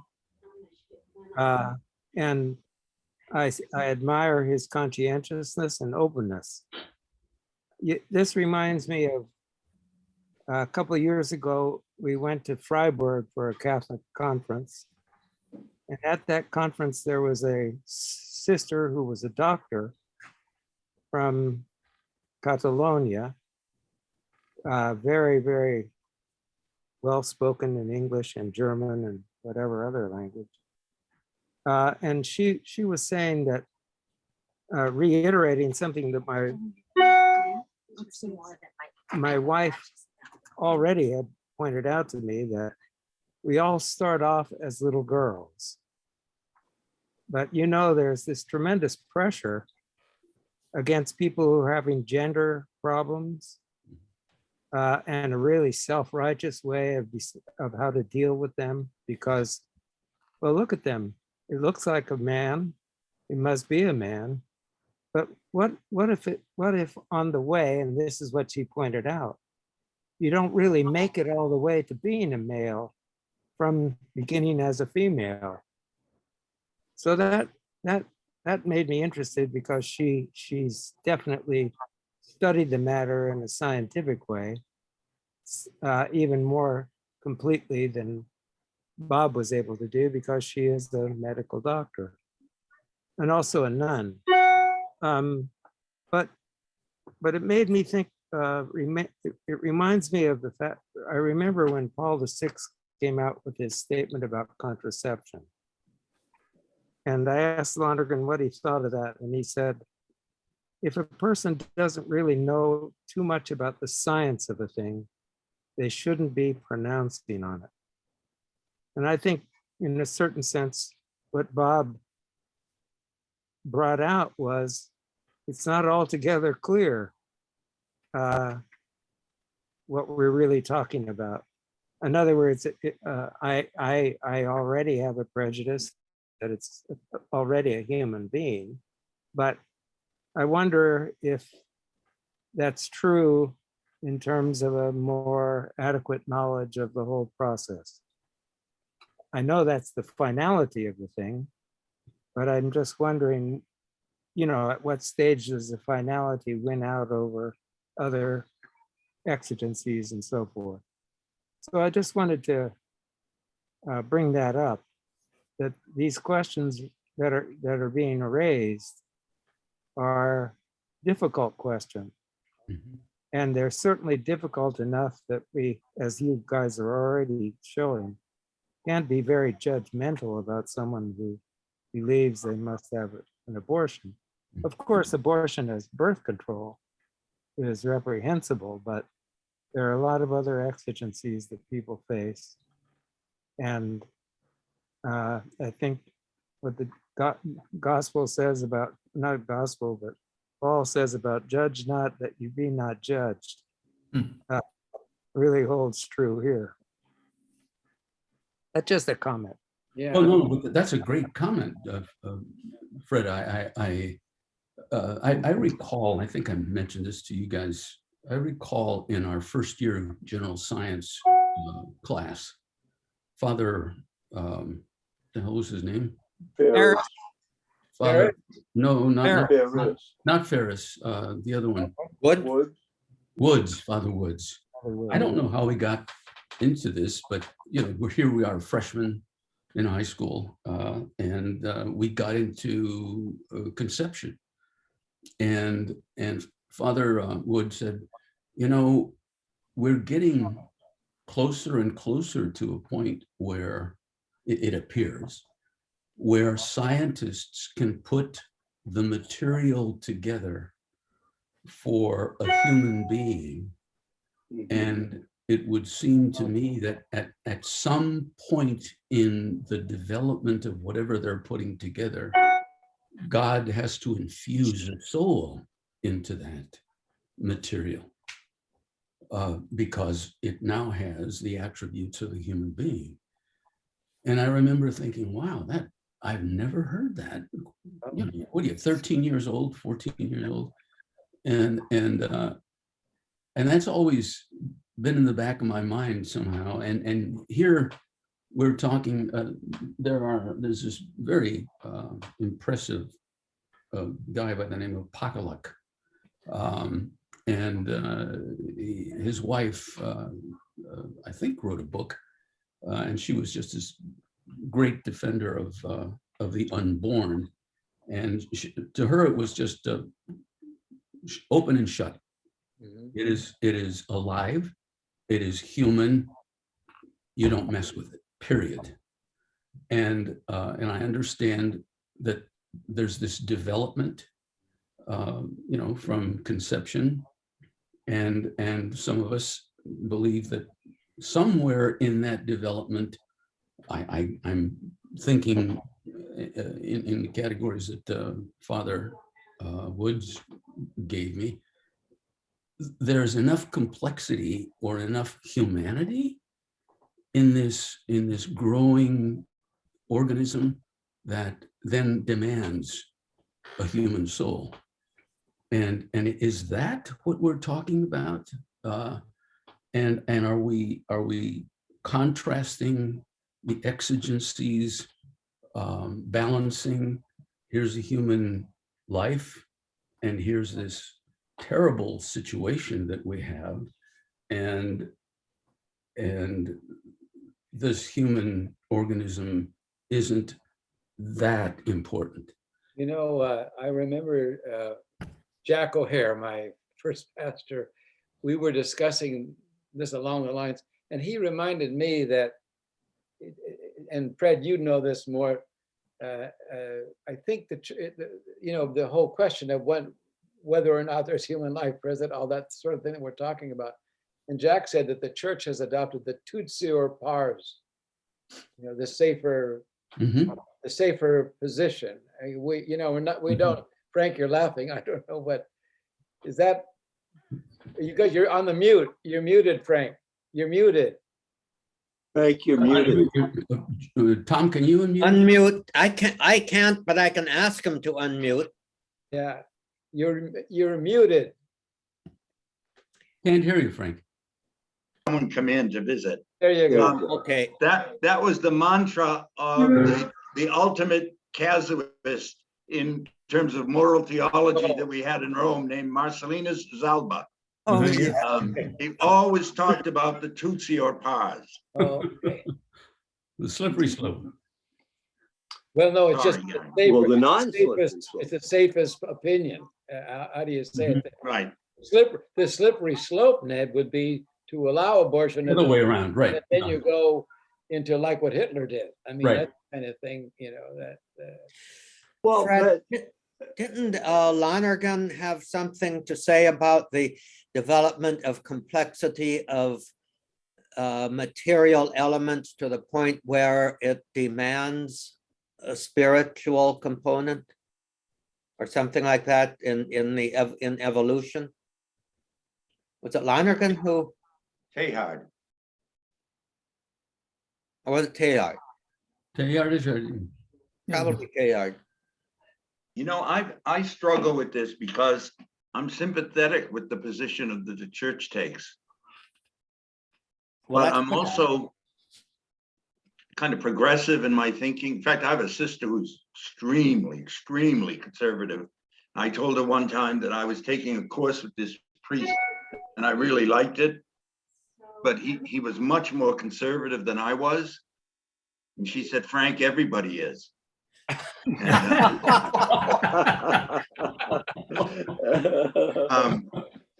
And I admire his conscientiousness and openness. This reminds me of a couple of years ago, we went to Freiburg for a Catholic conference. And at that conference, there was a sister who was a doctor from Catalonia, very, very well-spoken in English and German and whatever other language. And she was saying that, reiterating something that my wife already had pointed out to me, that we all start off as little girls. But there's this tremendous pressure against people who are having gender problems, and a really self-righteous way of how to deal with them, because, well, look at them. It looks like a man. It must be a man. But what if on the way, and this is what she pointed out, you don't really make it all the way to being a male from beginning as a female. So that made me interested, because she's definitely studied the matter in a scientific way, even more completely than Bob was able to do, because she is the medical doctor and also a nun. But it made me think, it reminds me of the fact, I remember when Paul VI came out with his statement about contraception. And I asked Lonergan what he thought of that. And he said, if a person doesn't really know too much about the science of a thing, they shouldn't be pronouncing on it. And I think in a certain sense, what Bob brought out was, it's not altogether clear what we're really talking about. In other words, I already have a prejudice that it's already a human being, but I wonder if that's true in terms of a more adequate knowledge of the whole process. I know that's the finality of the thing, but I'm just wondering, you know, at what stage does the finality win out over other exigencies and so forth? So I just wanted to bring that up, that these questions that are being raised are difficult questions. Mhm. And they're certainly difficult enough that we, as you guys are already showing, can't be very judgmental about someone who believes they must have an abortion. Of course, abortion as birth control is reprehensible, but there are a lot of other exigencies that people face. And I think what the gospel says about, not gospel, but Paul says about judge not that you be not judged, really holds true here. That's just a comment. Yeah. Oh, no, but that's a great comment, Fred. I recall, I think I mentioned this to you guys. I recall in our first year general science class, Father, the hell was his name? Ferris. Father, no, Ferris. not Ferris, the other one. What? Woods, Father Woods. I don't know how we got into this, but you know, we are freshmen in high school, and we got into conception. And Father Wood said, you know, we're getting closer and closer to a point where it appears where scientists can put the material together for a human being. And it would seem to me that at some point in the development of whatever they're putting together, God has to infuse a soul into that material because it now has the attributes of a human being. And I remember thinking, wow, that I've never heard that. You know, what are you, 13 years old, 14 years old? And that's always been in the back of my mind somehow. And here we're talking, there's this very impressive guy by the name of Pakaluk. His wife, I think, wrote a book, and she was just this great defender of the unborn. And to her, it was just open and shut. It is alive. It is human. You don't mess with it, period. And I understand that there's this development, you know, from conception, and some of us believe that somewhere in that development, I'm thinking in the categories that Father Woods gave me, there's enough complexity or enough humanity in this growing organism that then demands a human soul. And is that what we're talking about? And are we contrasting the exigencies, balancing? Here's a human life, and here's this terrible situation that we have, and this human organism isn't that important. You know, I remember Jack O'Hare, my first pastor, we were discussing this along the lines, and he reminded me that, and Fred, you know this more, I think that, you know, the whole question of whether or not there's human life present, all that sort of thing that we're talking about. And Jack said that the church has adopted the tutsi or pars, you know, the safer position. I mean, we don't, Frank, you're laughing. I don't know what, is that, you're on the mute. You're muted, Frank. You're muted. Frank, you're muted. Tom, can you unmute? Unmute. I can't, but I can ask him to unmute. Yeah, you're muted. Can't hear you, Frank. Someone come in to visit. There you go. Okay, That was the mantra of the ultimate casuist in terms of moral theology that we had in Rome, named Marcellinus Zalba. Oh, yeah. He always talked about the tutsi or pars. Oh, The slippery slope. well, no, it's just Sorry, Well, the the non-slippery safest, slope. it's the safest opinion. How do you say it? Right. The slippery slope, Ned, would be to allow abortion. The other way around, right. And then you go into like what Hitler did. I mean, Right. that kind of thing, you know, that. Well, Fred, but didn't Lonergan have something to say about the development of complexity of material elements to the point where it demands a spiritual component or something like that in evolution? Was it Lonergan who, Teilhard. or was it Teilhard? Teilhard is Probably Teilhard. You know, I struggle with this because I'm sympathetic with the position that the church takes. Well, But that's I'm good. also kind of progressive in my thinking. In fact, I have a sister who's extremely conservative. I told her one time that I was taking a course with this priest and I really liked it, but he was much more conservative than I was. And she said, Frank, everybody is. And,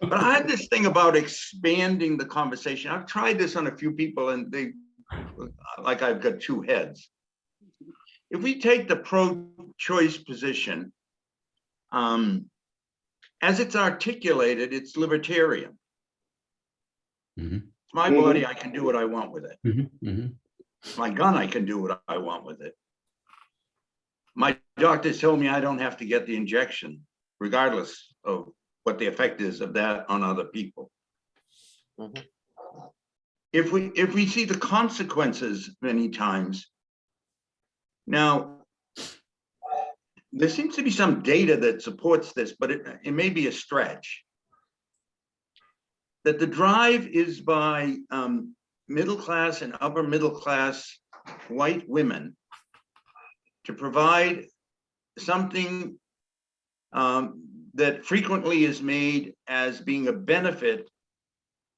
but I had this thing about expanding the conversation. I've tried this on a few people and they, like I've got two heads. If we take the pro-choice position, as it's articulated, it's libertarian. It's my body, I can do what I want with it. My gun, I can do what I want with it. My doctors told me I don't have to get the injection, regardless of what the effect is of that on other people. If we see the consequences many times, now, there seems to be some data that supports this, but it may be a stretch. That the drive is by middle class and upper middle class white women to provide something that frequently is made as being a benefit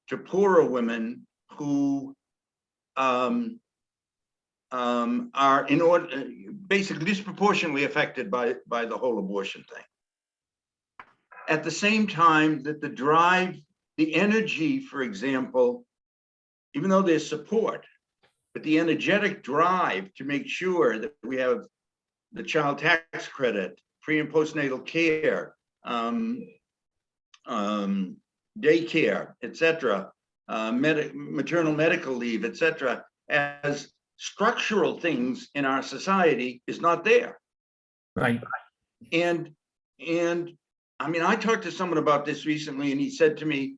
to poorer women who are basically disproportionately affected by the whole abortion thing. At the same time that the drive, the energy, for example, even though there's support, but the energetic drive to make sure that we have the child tax credit, pre and postnatal care, daycare, et cetera, maternal medical leave, et cetera, as structural things in our society is not there. Right. And I mean, I talked to someone about this recently and he said to me,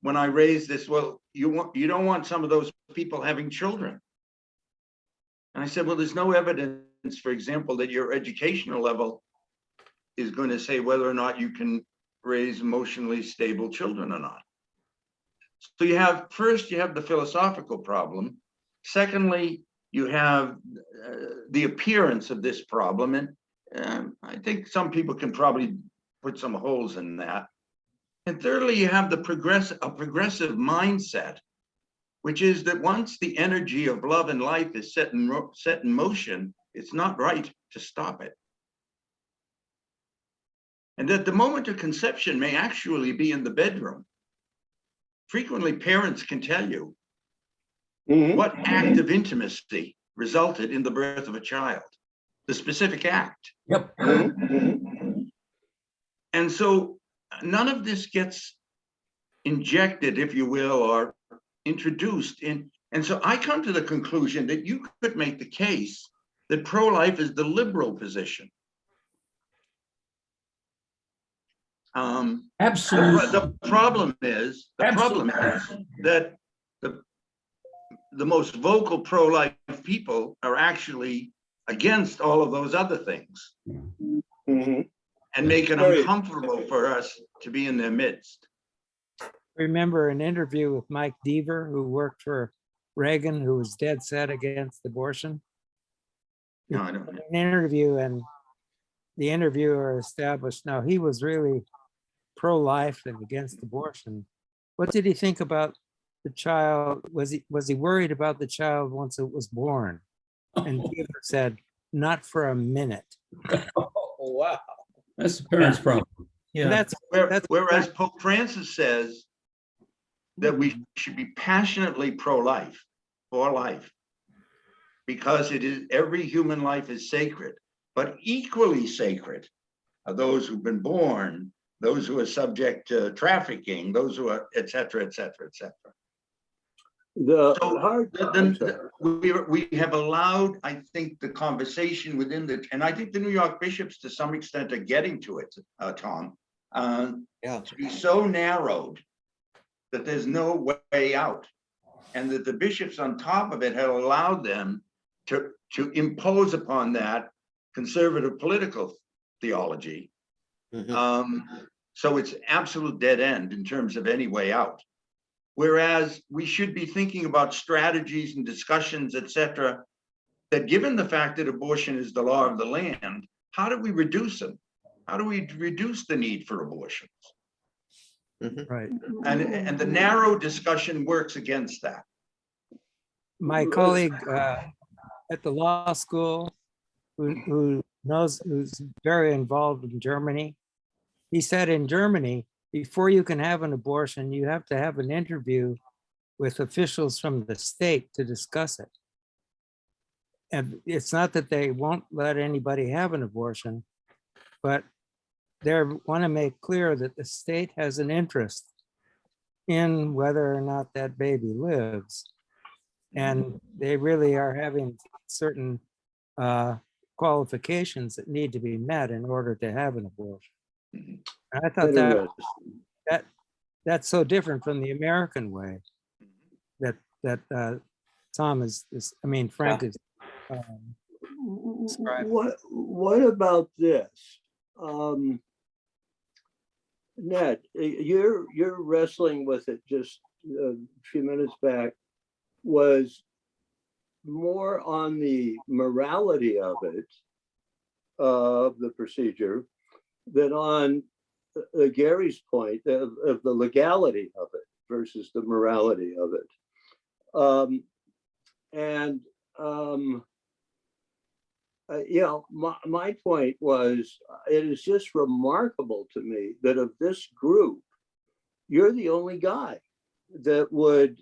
when I raised this, well, you don't want some of those people having children. And I said, well, there's no evidence, for example, that your educational level is going to say whether or not you can raise emotionally stable children or not. So you have, first, you have the philosophical problem. Secondly, you have the appearance of this problem. And I think some people can probably put some holes in that. And thirdly, you have a progressive mindset, which is that once the energy of love and life is set in motion, it's not right to stop it. and that the moment of conception may actually be in the bedroom. Frequently, parents can tell you what act of intimacy resulted in the birth of a child, the specific act. Yep. And so none of this gets injected, if you will, or introduced in. And so I come to the conclusion that you could make the case that pro-life is the liberal position. Absolutely. The problem is that the most vocal pro-life people are actually against all of those other things, and make it uncomfortable for us to be in their midst. Remember an interview with Mike Deaver, who worked for Reagan, who was dead set against abortion? No, I don't. An interview, and the interviewer established, now he was really pro-life and against abortion. What did he think about the child? Was he worried about the child once it was born? And Deaver said, not for a minute. Oh, wow. That's the parents' problem. Yeah, Whereas Pope Francis says that we should be passionately pro-life, for life, because it is, every human life is sacred, but equally sacred are those who've been born, those who are subject to trafficking, those who are, et cetera, et cetera, et cetera. We have allowed, I think, the conversation within the, and I think the New York bishops to some extent are getting to it, Tom, to be so narrowed that there's no way out, and that the bishops on top of it have allowed them to impose upon that conservative political theology. So it's absolute dead end in terms of any way out. Whereas we should be thinking about strategies and discussions, et cetera, that given the fact that abortion is the law of the land, how do we reduce them? How do we reduce the need for abortions? right. And the narrow discussion works against that. My colleague at the law school, who's very involved in Germany, he said in Germany, before you can have an abortion, you have to have an interview with officials from the state to discuss it. And it's not that they won't let anybody have an abortion, but they want to make clear that the state has an interest in whether or not that baby lives. And they really are having certain qualifications that need to be met in order to have an abortion. And I thought that's so different from the American way that Tom is I mean, Frank is describing. What about this? Ned, you're wrestling with it just a few minutes back, was more on the morality of it, of the procedure, than on Gary's point of the legality of it versus the morality of it. My point was, it is just remarkable to me that of this group, you're the only guy that would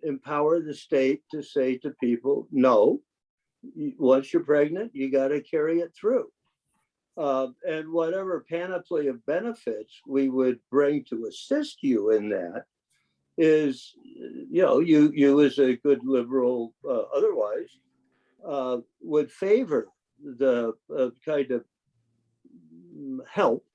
empower the state to say to people, no, once you're pregnant, you got to carry it through. And whatever panoply of benefits we would bring to assist you in that is, you as a good liberal otherwise would favor the kind of help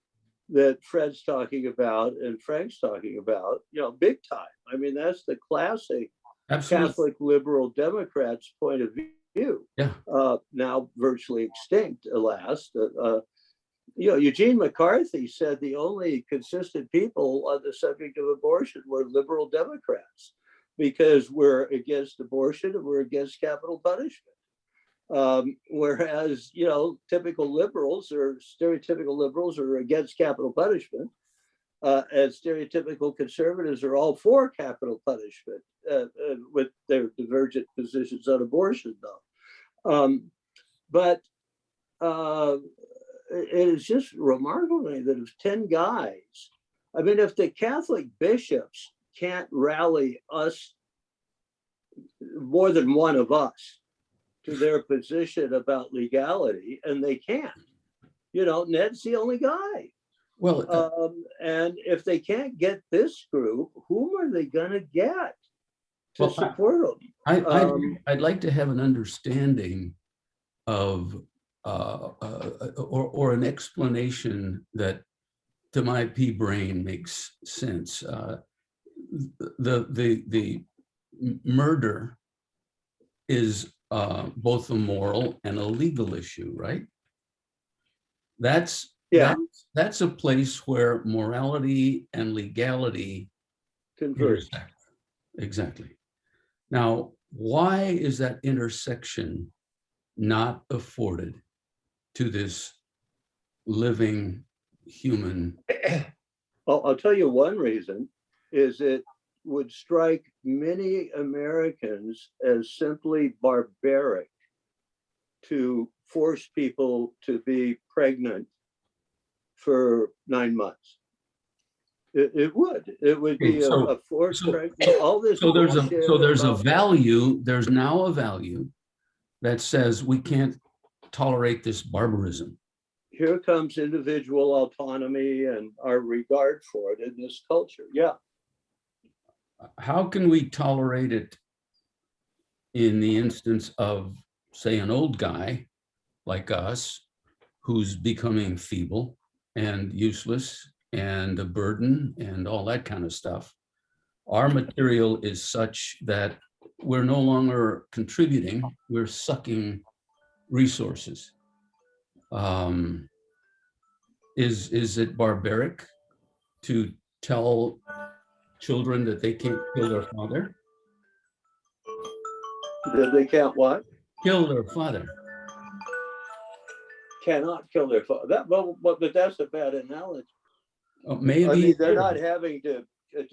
that Fred's talking about and Frank's talking about, big time. I mean, that's the classic Catholic liberal Democrats' point of view. Yeah. Now virtually extinct, alas. Eugene McCarthy said the only consistent people on the subject of abortion were liberal Democrats, because we're against abortion and we're against capital punishment. Whereas, typical liberals or stereotypical liberals are against capital punishment, and stereotypical conservatives are all for capital punishment, with their divergent positions on abortion, though. But it is just remarkable to me that if 10 guys, I mean, if the Catholic bishops can't rally us, more than one of us, to their position about legality, and they can't, Ned's the only guy. Well, and if they can't get this group, whom are they going to get to support them? I'd like to have an understanding of or an explanation that to my pea brain makes sense. The murder is both a moral and a legal issue, right? That's a place where morality and legality converge. intersect. Exactly. Now, why is that intersection not afforded to this living human? I'll tell you one reason is it would strike many Americans as simply barbaric to force people to be pregnant for 9 months. It would be a forced pregnancy. All this. So there's a value. There's now a value that says we can't tolerate this barbarism. Here comes individual autonomy and our regard for it in this culture. Yeah. How can we tolerate it in the instance of, say, an old guy like us who's becoming feeble and useless and a burden and all that kind of stuff? Our material is such that we're no longer contributing, we're sucking resources. Is it barbaric to tell children that they can't kill their father? They can't what? Kill their father. Cannot kill their father. But that's a bad analogy. Maybe. I mean, they're not having to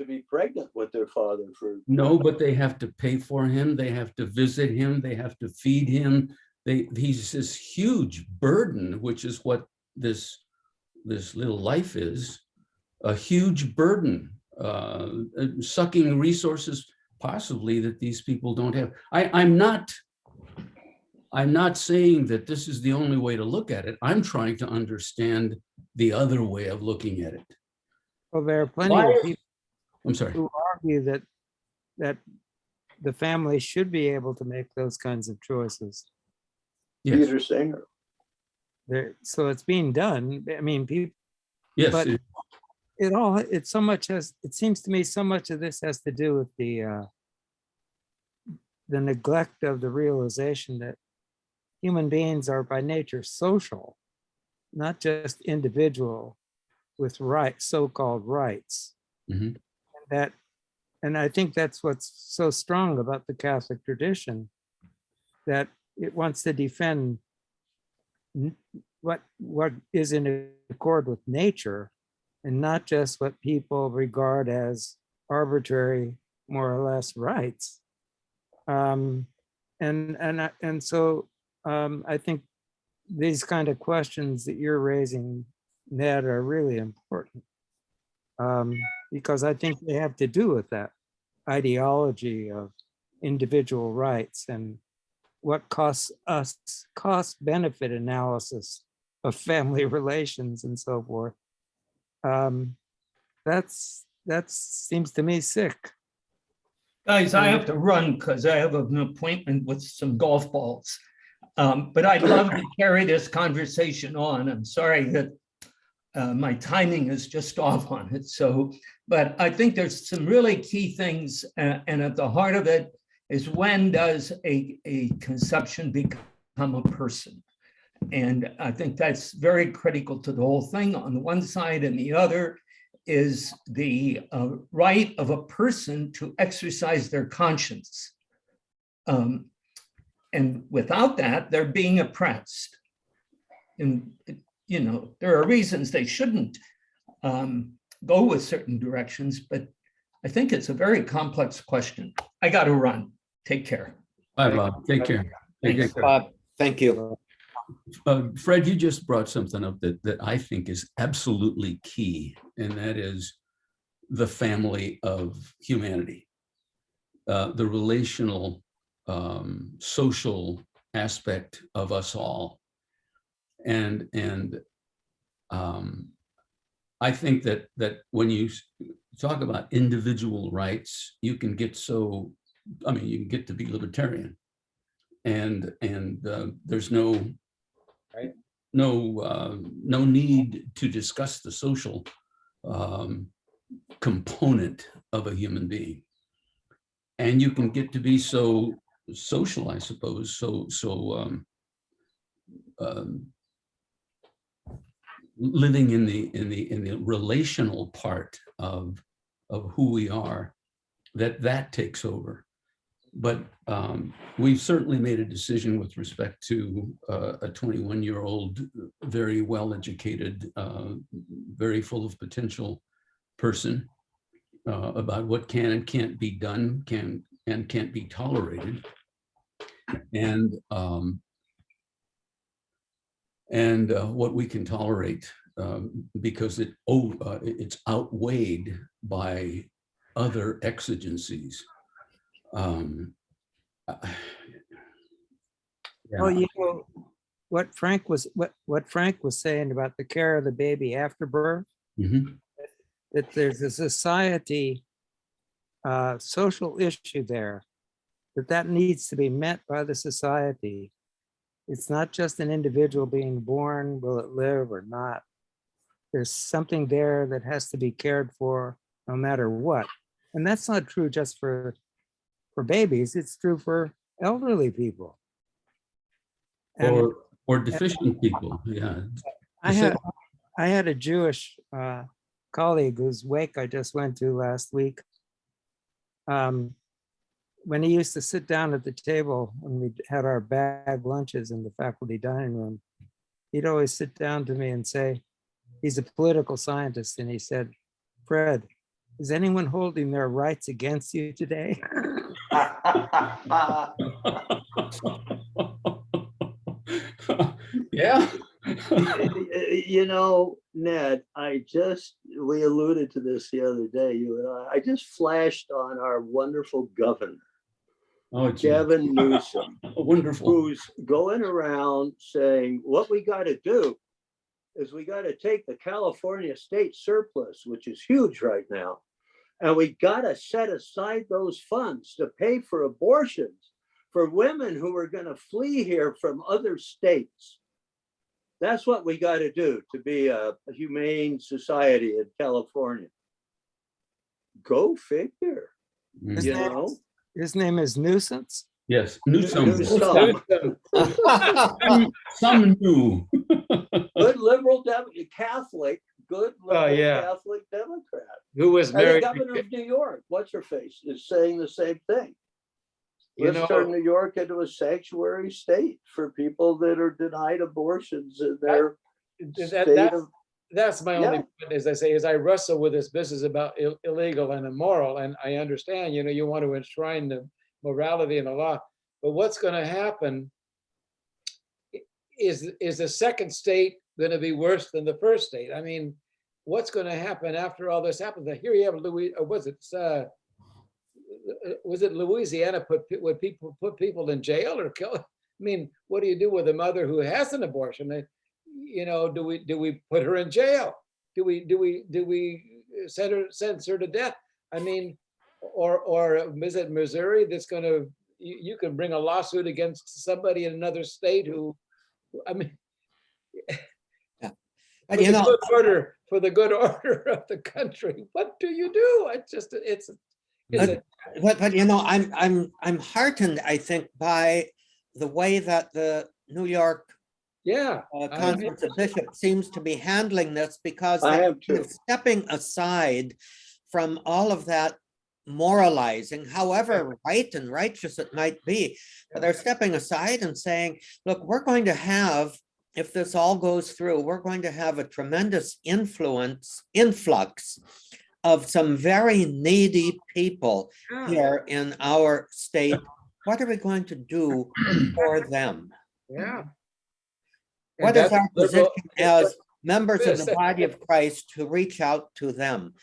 be pregnant with their father for. No, but they have to pay for him. They have to visit him. They have to feed him. He's this huge burden, which is what this little life is, a huge burden, sucking resources possibly that these people don't have. I'm not saying that this is the only way to look at it. I'm trying to understand the other way of looking at it. Well, there are plenty of people I'm sorry. who argue that the family should be able to make those kinds of choices. Yes. Peter Singer. So it's being done. I mean, people. Yes. But it seems to me so much of this has to do with the neglect of the realization that human beings are by nature social, not just individual with so-called rights. Mm-hmm. And I think that's what's so strong about the Catholic tradition, that it wants to defend what is in accord with nature, and not just what people regard as arbitrary, more or less, rights. So I think these kind of questions that you're raising, Ned, are really important, because I think they have to do with that ideology of individual rights and what cost-benefit analysis of family relations and so forth. That seems to me sick. Guys, I have to run because I have an appointment with some golf balls. But I'd love to carry this conversation on. I'm sorry that my timing is just off on it. But I think there's some really key things, and at the heart of it is, when does a conception become a person? And I think that's very critical to the whole thing on the one side, and the other is the right of a person to exercise their conscience. And without that, they're being oppressed. And, there are reasons they shouldn't go with certain directions, but I think it's a very complex question. I got to run. Take care. Bye, Bob. Take care. Thanks, Bob. Thank you. Fred, you just brought something up that I think is absolutely key, and that is the family of humanity, the relational, social aspect of us all. And I think that when you talk about individual rights, you can get so, I mean, you can get to be libertarian, and there's no Right. no need to discuss the social component of a human being, and you can get to be so social, I suppose, living in the relational part of who we are, that takes over. But we've certainly made a decision with respect to a 21-year-old, very well-educated, very full of potential person, about what can and can't be done, can and can't be tolerated, and what we can tolerate, because it's outweighed by other exigencies. Well, you know, what Frank was saying about the care of the baby after birth, Mhm. that there's a society social issue there, that needs to be met by the society. It's not just an individual being born, will it live or not? There's something there that has to be cared for no matter what. And that's not true just for babies, it's true for elderly people. And Or deficient people, yeah. I had a Jewish colleague whose wake I just went to last week. When he used to sit down at the table when we had our bag lunches in the faculty dining room, he'd always sit down to me and say, he's a political scientist, and he said, "Fred, is anyone holding their rights against you today?" Yeah. You know, Ned, we alluded to this the other day, you and I just flashed on our wonderful governor, Gavin Newsom, wonderful, who's going around saying, what we got to do is we got to take the California state surplus, which is huge right now, and we got to set aside those funds to pay for abortions for women who are going to flee here from other states. That's what we got to do to be a humane society in California. Go figure. His name is Nuisance. Yes, Newsom. Some new. Good liberal Catholic, good liberal yeah. Catholic Democrat. Who was And the married? governor of New York, what's her face, is saying the same thing. You Let's know, turn New York into a sanctuary state for people that are denied abortions in their state of. That's my only point, as I say, as I wrestle with this business about illegal and immoral, and I understand, you know, you want to enshrine the morality in the law, but what's going to happen is the second state going to be worse than the first state? I mean, what's going to happen after all this happens? Here you have was it Louisiana put people in jail or kill? I mean, what do you do with a mother who has an abortion? You know, do we put her in jail? Do we sentence her to death? I mean, or is it Missouri that's going to, you can bring a lawsuit against somebody in another state who, I mean, yeah. For the good order of the country, what do you do? But you know, I'm heartened, I think, by the way that the New York Conference of Bishops seems to be handling this, because they're stepping aside from all of that moralizing, however right and righteous it might be. But they're stepping aside and saying, look, we're going to have, if this all goes through, we're going to have a tremendous influx of some very needy people here in our state. What are we going to do for them? Yeah. What is that's our liberal- position as members of the body of Christ to reach out to them?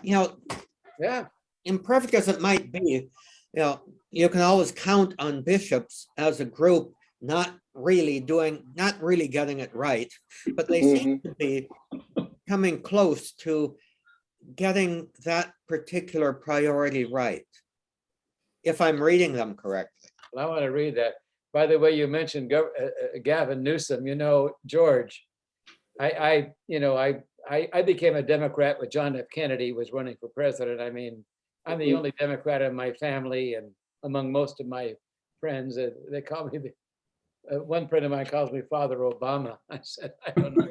Yeah, Imperfect as it might be, you can always count on bishops as a group not really getting it right, but they seem to be coming close to getting that particular priority right, if I'm reading them correctly. well, I want to read that. By the way, you mentioned Gavin Newsom. George, I became a Democrat when John F. Kennedy was running for president. I mean, I'm the only Democrat in my family and among most of my friends. They call me, one friend of mine calls me Father Obama. I said, I don't know.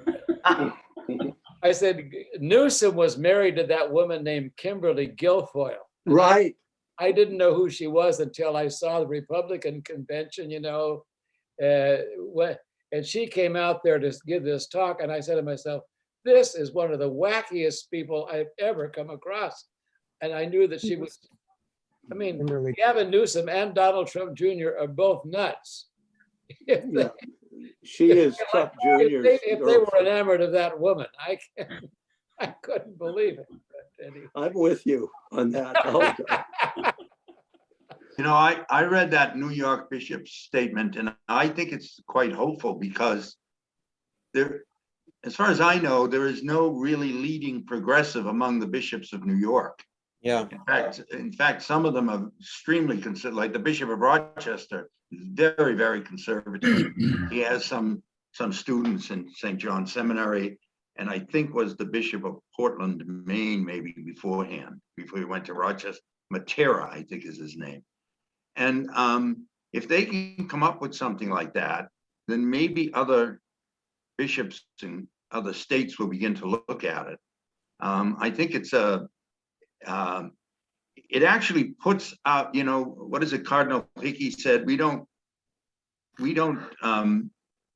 I said, Newsom was married to that woman named Kimberly Guilfoyle. Right. I didn't know who she was until I saw the Republican convention, and she came out there to give this talk. And I said to myself, this is one of the wackiest people I've ever come across. And I knew that she was, Gavin Newsom and Donald Trump Jr. are both nuts. Yeah. She is Trump Jr.'s If they were enamored of that woman, I couldn't believe it. But anyway. I'm with you on that. I read that New York bishop's statement, and I think it's quite hopeful because as far as I know, there is no really leading progressive among the bishops of New York. Yeah. In fact, some of them are extremely conservative. Like the Bishop of Rochester is very, very conservative. He has some students in St. John Seminary, and I think was the Bishop of Portland, Maine, maybe before he went to Rochester. Matera, I think is his name. And if they can come up with something like that, then maybe other bishops in other states will begin to look at it. I think it actually puts out, what is it Cardinal Hickey said, we don't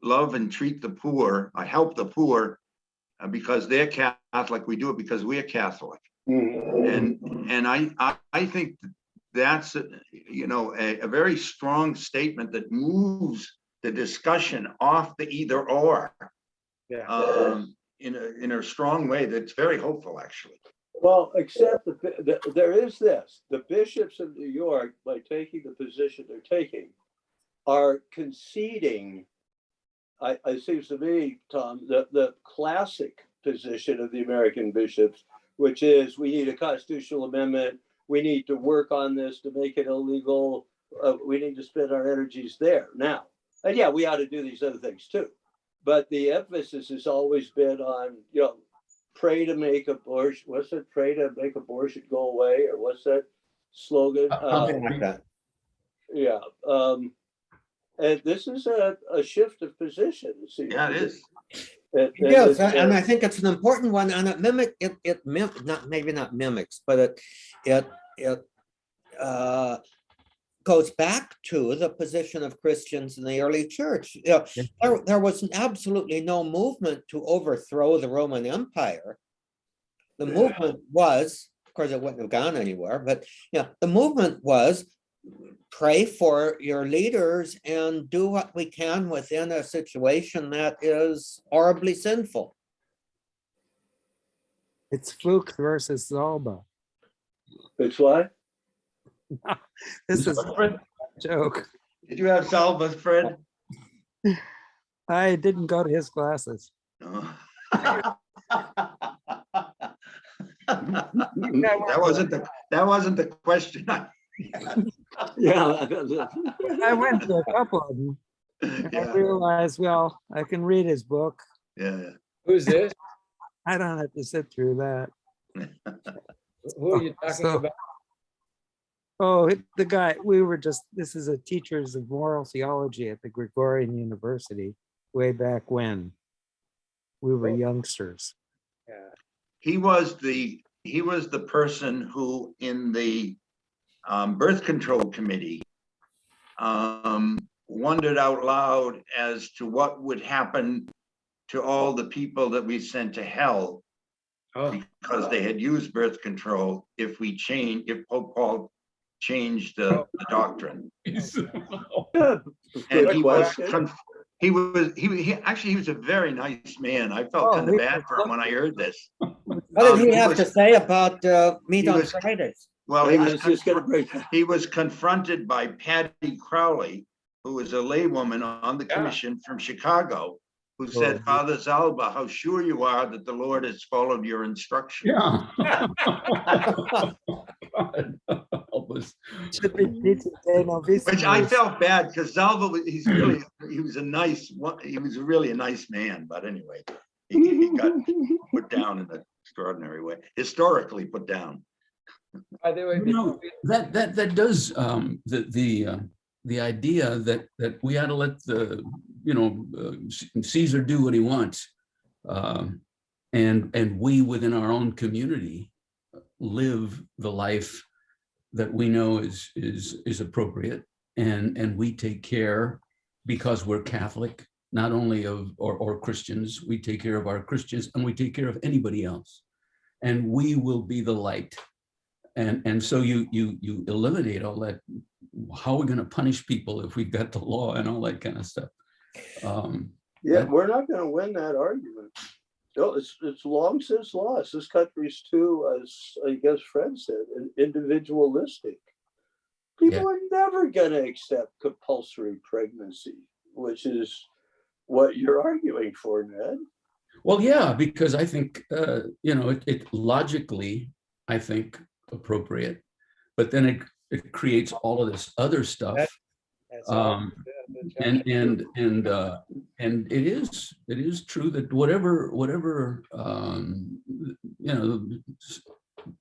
love and treat the poor, help the poor because they're Catholic, we do it because we're Catholic. And I think that's a very strong statement that moves the discussion off the either or in a strong way that's very hopeful, actually. Well, except there is this. The bishops of New York, by taking the position they're taking, are conceding, it seems to me, Tom, the classic position of the American bishops, which is we need a constitutional amendment, we need to work on this to make it illegal, we need to spend our energies there. Now, and yeah, we ought to do these other things too. But the emphasis has always been on, pray to make abortion, what's it? Pray to make abortion go away, or what's that slogan? Something like that. Yeah. And this is a shift of position. Yeah, it is. Yes, and I think it's an important one, and it mimics, but it goes back to the position of Christians in the early church. There was absolutely no movement to overthrow the Roman Empire. The movement was, of course, it wouldn't have gone anywhere, but the movement was pray for your leaders and do what we can within a situation that is horribly sinful. It's Fluke versus Zalba. It's what? This is a joke. Did you have Salva's friend? I didn't go to his classes. No. That wasn't the question. Yeah. I went to a couple of them. And I realized, well, I can read his book. Yeah. Who's this? I don't have to sit through that. Who are you talking about? Oh, the guy, this is a teachers of moral theology at the Gregorian University way back when we were youngsters. Yeah. He was the person who in the birth control committee wondered out loud as to what would happen to all the people that we sent to hell because they had used birth control if Pope Paul changed the doctrine. And he was a very nice man. I felt Oh, kind of he bad was for him when I heard this. What did he have to was- say about meat he on was- Fridays? Well, I was just gonna bring that. he was confronted by Patty Crowley, who was a laywoman on the Yeah. commission from Chicago, who said, Oh. Father Zalba, how sure you are that the Lord has followed your instructions. Yeah. God help us. Should be teaching De Novice. Which I felt bad because Zalba, he was really a nice man, but anyway, he got put down in an extraordinary way, historically put down. By the way, You know, that does the idea that we ought to let Caesar do what he wants, and we within our own community live the life that we know is appropriate, and we take care, because we're Catholic, not only of or Christians, we take care of our Christians, and we take care of anybody else, and we will be the light. And so you eliminate all that. How are we going to punish people if we've got the law and all that kind of stuff? Yeah, we're not going to win that argument. No, it's long since lost. This country's too, as I guess Fred said, individualistic. People are never going to accept compulsory pregnancy, which is what you're arguing for, Ned. Well, yeah, because I think it logically, I think, appropriate, but then it creates all of this other stuff. that's all. And it is true that whatever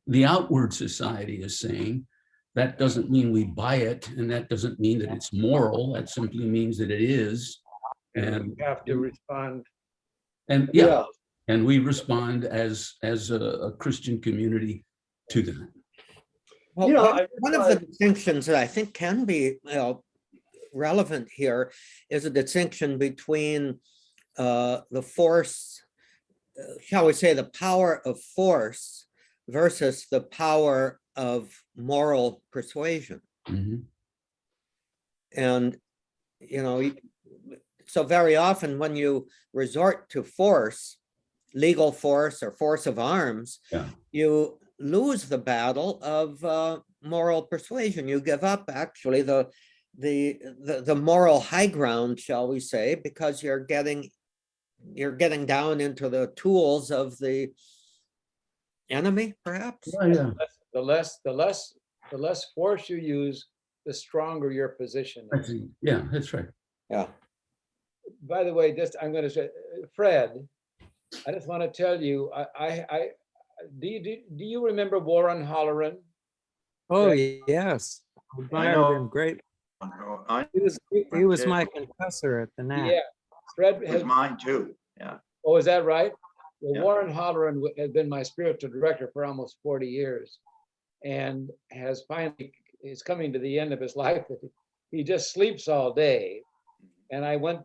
the outward society is saying, that doesn't mean we buy it, and that doesn't mean that it's moral. That simply means that it is, and We have to respond. and yeah, and we respond as a Christian community to that. Well, You know, one of the distinctions that I think can be relevant here is a distinction between the force, shall we say, the power of force versus the power of moral persuasion. Mhm. And, so very often when you resort to force, legal force or force of arms, Yeah. you lose the battle of moral persuasion. You give up actually the moral high ground, shall we say, because you're getting down into the tools of the enemy, perhaps. Yeah. The less force you use, the stronger your position is. Yeah, that's right. Yeah. By the way, I'm going to say, Fred, I just want to tell you, do you remember Warren Holleran? Oh, yes. Admired him great. He was my confessor at the NAT. Yeah, Fred It was mine too, yeah. Oh, is that right? Well, Yeah. Warren Holleran has been my spiritual director for almost 40 years, and is coming to the end of his life. He just sleeps all day. And I went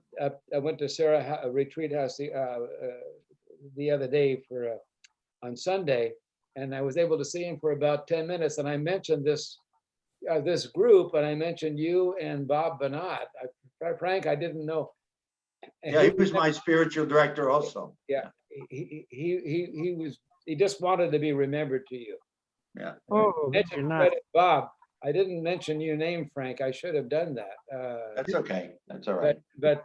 to Sarah Retreat House the other day on Sunday, and I was able to see him for about 10 minutes. And I mentioned this group, and I mentioned you and Bob Bonnot. Frank, I didn't know. Yeah, he was my spiritual director also. Yeah, he just wanted to be remembered to you. Yeah. Oh, Mention you're not. Fred and Bob. I didn't mention your name, Frank. I should have done that. That's okay. That's all right. But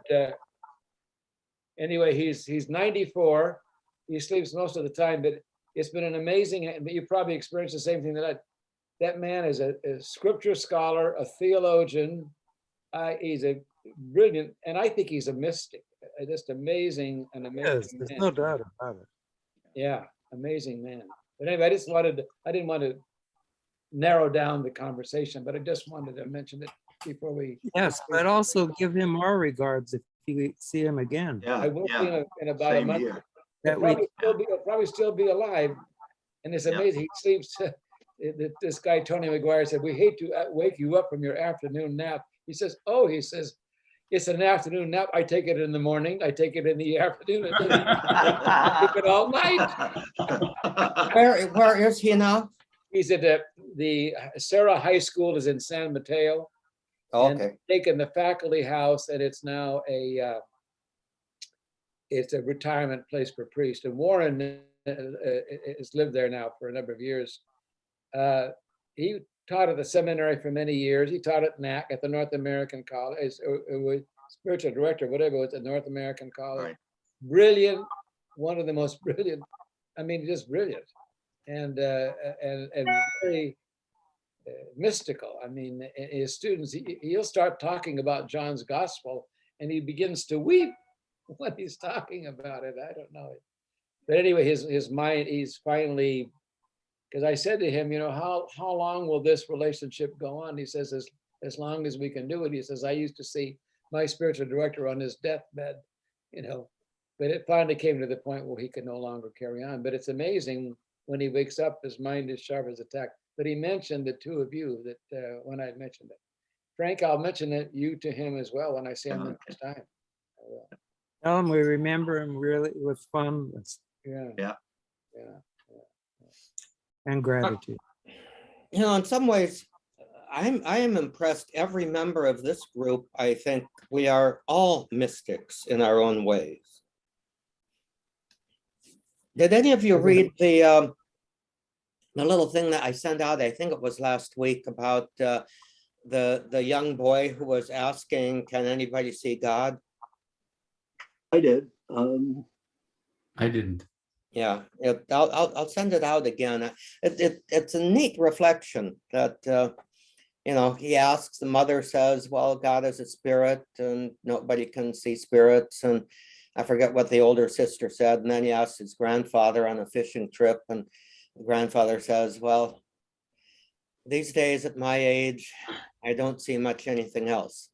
anyway, he's 94. He sleeps most of the time, but it's been an amazing, but you probably experienced the same thing that man is a scripture scholar, a theologian. He's a brilliant, and I think he's a mystic, just amazing, an amazing Yes, there's man. no doubt about it. Yeah, amazing man. But anyway, I didn't want to narrow down the conversation, but I just wanted to mention it before we. Yes, but also give him our regards if you see him again. Yeah, I will be yeah. in about a Same month. here. That He'll probably still be alive, and it's Yeah. amazing. He sleeps. This guy Tony McGuire said, "We hate to wake you up from your afternoon nap." He says, "It's an afternoon nap. I take it in the morning. I take it in the afternoon. I take it all night." Where is he now? He's at the Sarah High School is in San Mateo. Oh, and okay. taken the faculty house, and it's now it's a retirement place for priests. And Warren has lived there now for a number of years. He taught at the seminary for many years. He taught at NAC at the North American College, spiritual director, whatever it was, at North American College. Right. Brilliant, one of the most brilliant. I mean, just brilliant, and very mystical. I mean, his students, he'll start talking about John's gospel, and he begins to weep when he's talking about it. I don't know. But anyway, his mind, he's finally, because I said to him, you know, how long will this relationship go on? He says, as long as we can do it. He says, I used to see my spiritual director on his deathbed, you know, but it finally came to the point where he could no longer carry on. But it's amazing when he wakes up, his mind is sharp as a tack. But he mentioned the two of you that when I mentioned it. Frank, I'll mention it you to him as well when I see him the next time. I will. Tell him we remember him really with fondness Yeah. and gratitude. You know, in some ways, I am impressed. Every member of this group, I think we are all mystics in our own ways. Did any of you read the little thing that I sent out? I think it was last week about the young boy who was asking, "Can anybody see God?" I did. I didn't. Yeah, I'll send it out again. It's a neat reflection that you know, he asks, the mother says, well, God is a spirit and nobody can see spirits. And I forget what the older sister said. And then he asks his grandfather on a fishing trip, and the grandfather says, well, these days at my age, I don't see much anything else.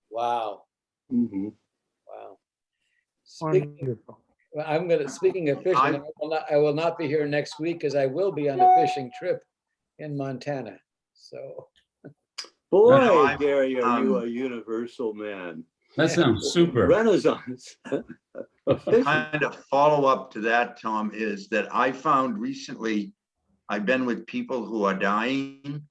Wow. Mm-hmm. Wow. Wonderful. Well, speaking of fishing, I will not be here next week because I will be on a fishing trip in Montana. So. Boy, No, Gary, are you a universal man? That sounds super. Renaissance. Kind of follow up to that, Tom, is that I found recently, I've been with people who are dying,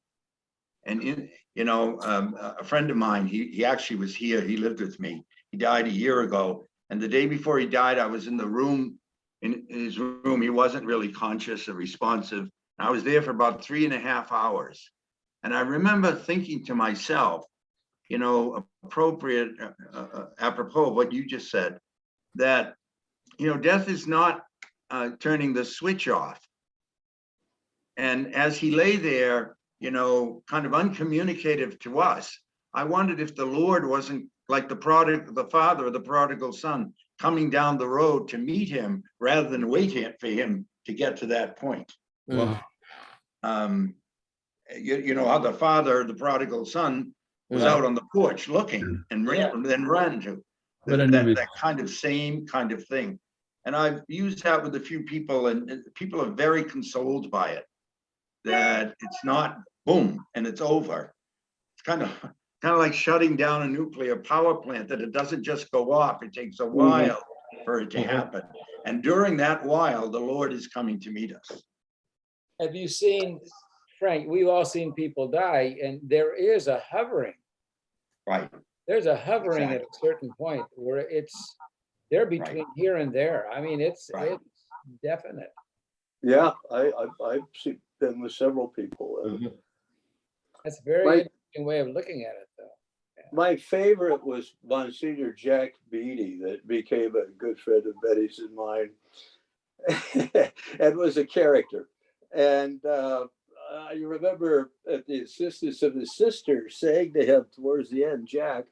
and a friend of mine, he actually was here, he lived with me. He died a year ago, and the day before he died, I was in the room, in his room. He wasn't really conscious or responsive. I was there for about 3.5 hours. And I remember thinking to myself, you know, apropos of what you just said, that, you know, death is not turning the switch off. And as he lay there, you know, kind of uncommunicative to us, I wondered if the Lord wasn't like the father of the prodigal son coming down the road to meet him rather than waiting for him to get to that point. Wow. You know how the father of the prodigal son was out on the porch looking and then ran to that same kind of thing. And I've used that with a few people, and people are very consoled by it, that it's not boom and it's over. It's kind of like shutting down a nuclear power plant, that it doesn't just go off. It takes a while for it to happen. And during that while, the Lord is coming to meet us. Have you seen, Frank, we've all seen people die, and there is a hovering. Right. There's a hovering at a certain point where they're between here and there. I mean, it's definite. Yeah, I've been with several people. That's a very interesting way of looking at it, though. Yeah. My favorite was Monsignor Jack Beatty, that became a good friend of Betty's and mine, and was a character. And I remember at the insistence of his sister saying to him towards the end, Jack,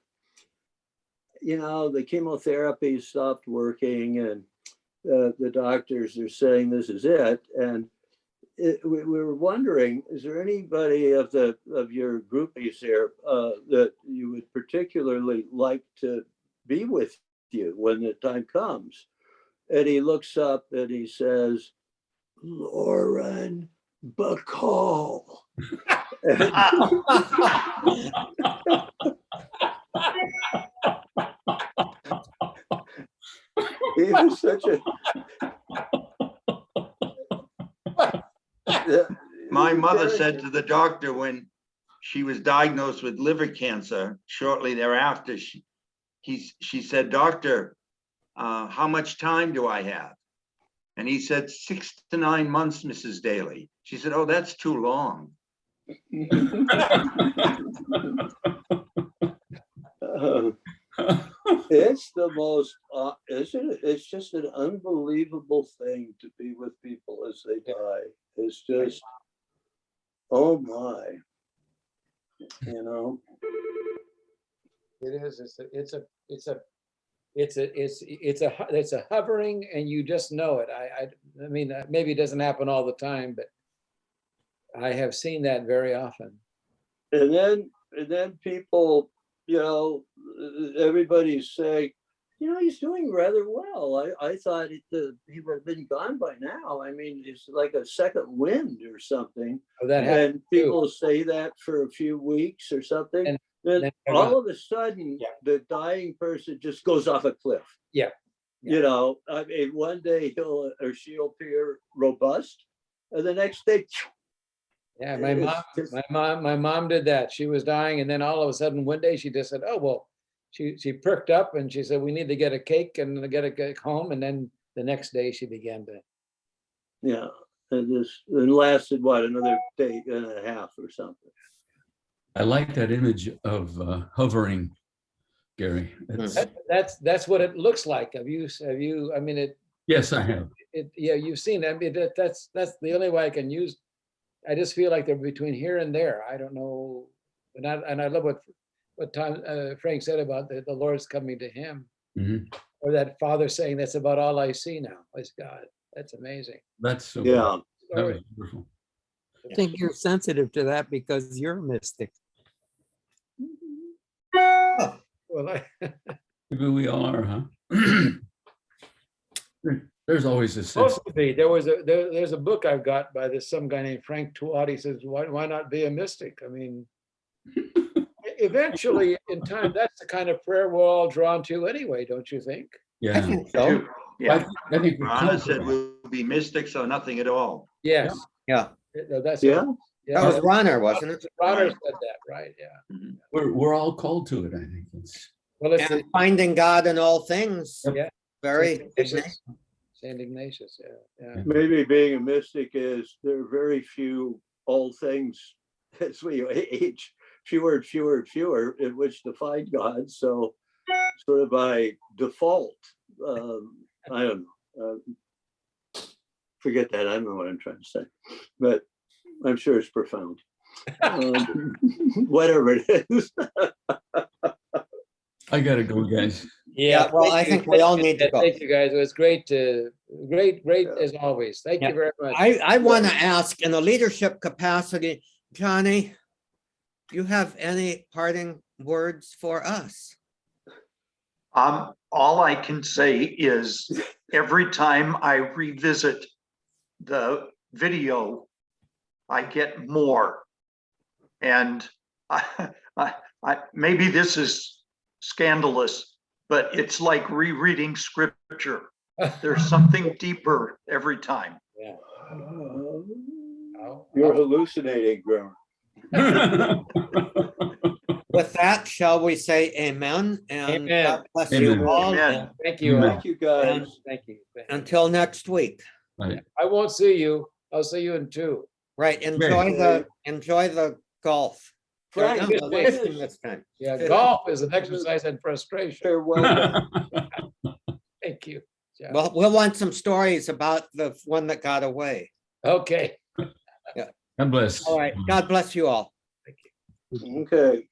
you know, the chemotherapy stopped working, and the doctors are saying this is it. And we were wondering, is there anybody of your groupies here that you would particularly like to be with you when the time comes? And he looks up and he says, Lauren Bacall. He was such a... My mother said to the doctor when she was diagnosed with liver cancer, shortly thereafter, she said, Doctor, how much time do I have? And he said, 6 to 9 months, Mrs. Daly. She said, oh, that's too long. It's the most, isn't it? It's just an unbelievable thing to be with people as they die. It's just, oh my, you know. It is, it's a hovering and you just know it. I mean, maybe it doesn't happen all the time, but I have seen that very often. And then people, you know, everybody's saying, you know, he's doing rather well. I thought he would have been gone by now. I mean, it's like a second wind or something. Oh, that happens And people say that for a few weeks or something. And then then all of a sudden, Yeah. the dying person just goes off a cliff. Yeah. You know, I mean, one day he'll or she'll appear robust, and the next day, Yeah, It's my mom did that. She was dying, and then all of a sudden one day she just said, "Oh well," she perked up and she said, "We need to get a cake and get a cake home." And then the next day she began to. yeah, and it lasted what, another day and a half or something. I like that image of hovering, Gary. That's what it looks like. Have you? I mean, it. Yes, I have. Yeah, you've seen. I mean, that's the only way I can use. I just feel like they're between here and there. I don't know, and I love what Frank said about the Lord's coming to him, or that Father saying, "That's about all I see now." Is God. That's amazing. That's so. Yeah. That was beautiful. I think you're sensitive to that because you're a mystic. Well, Maybe we all are, huh? There's always a sense. supposed to be. There's a book I've got by some guy named Frank Tuat. He says, why not be a mystic? I mean, eventually in time, that's the kind of prayer we're all drawn to anyway, don't you think? Yeah. So, Yeah, I think we're Ron close to said that. we'll be mystics or nothing at all. Yes. yeah, That's Yeah. that was Ronner, wasn't it? Ronner Right. said that, right? Yeah. We're all called to it, I think. It's Well, it's And finding God in all things. Yeah. Very. Saint Ignatius, yeah. Maybe being a mystic is there are very few all things as we age, fewer and fewer and fewer in which to find God. So sort of by default, I don't know. Forget that. I don't know what I'm trying to say, but I'm sure it's profound. Whatever it is. I gotta go, guys. Yeah, well, I think we all need to go. Thank you, guys. It was great great as always. Thank Yeah. you very much. I want to ask in a leadership capacity, Johnny, do you have any parting words for us? all I can say is every time I revisit the video, I get more. And maybe this is scandalous, but it's like rereading scripture. There's something deeper every time. Yeah. You're hallucinating, Gremer. With that, shall we say amen? And Amen. God bless Amen. you all. Amen. And Thank you. Amen. Thank you, guys. Thank you. until next week. Right. I won't see you. I'll see you in 2. Right, enjoy the golf. Frank, No, this the way. lifting this time. Yeah, golf is an exercise in frustration. Farewell. Thank you. Yeah. Well, we'll want some stories about the one that got away. Okay. God bless. All right, God bless you all. Okay.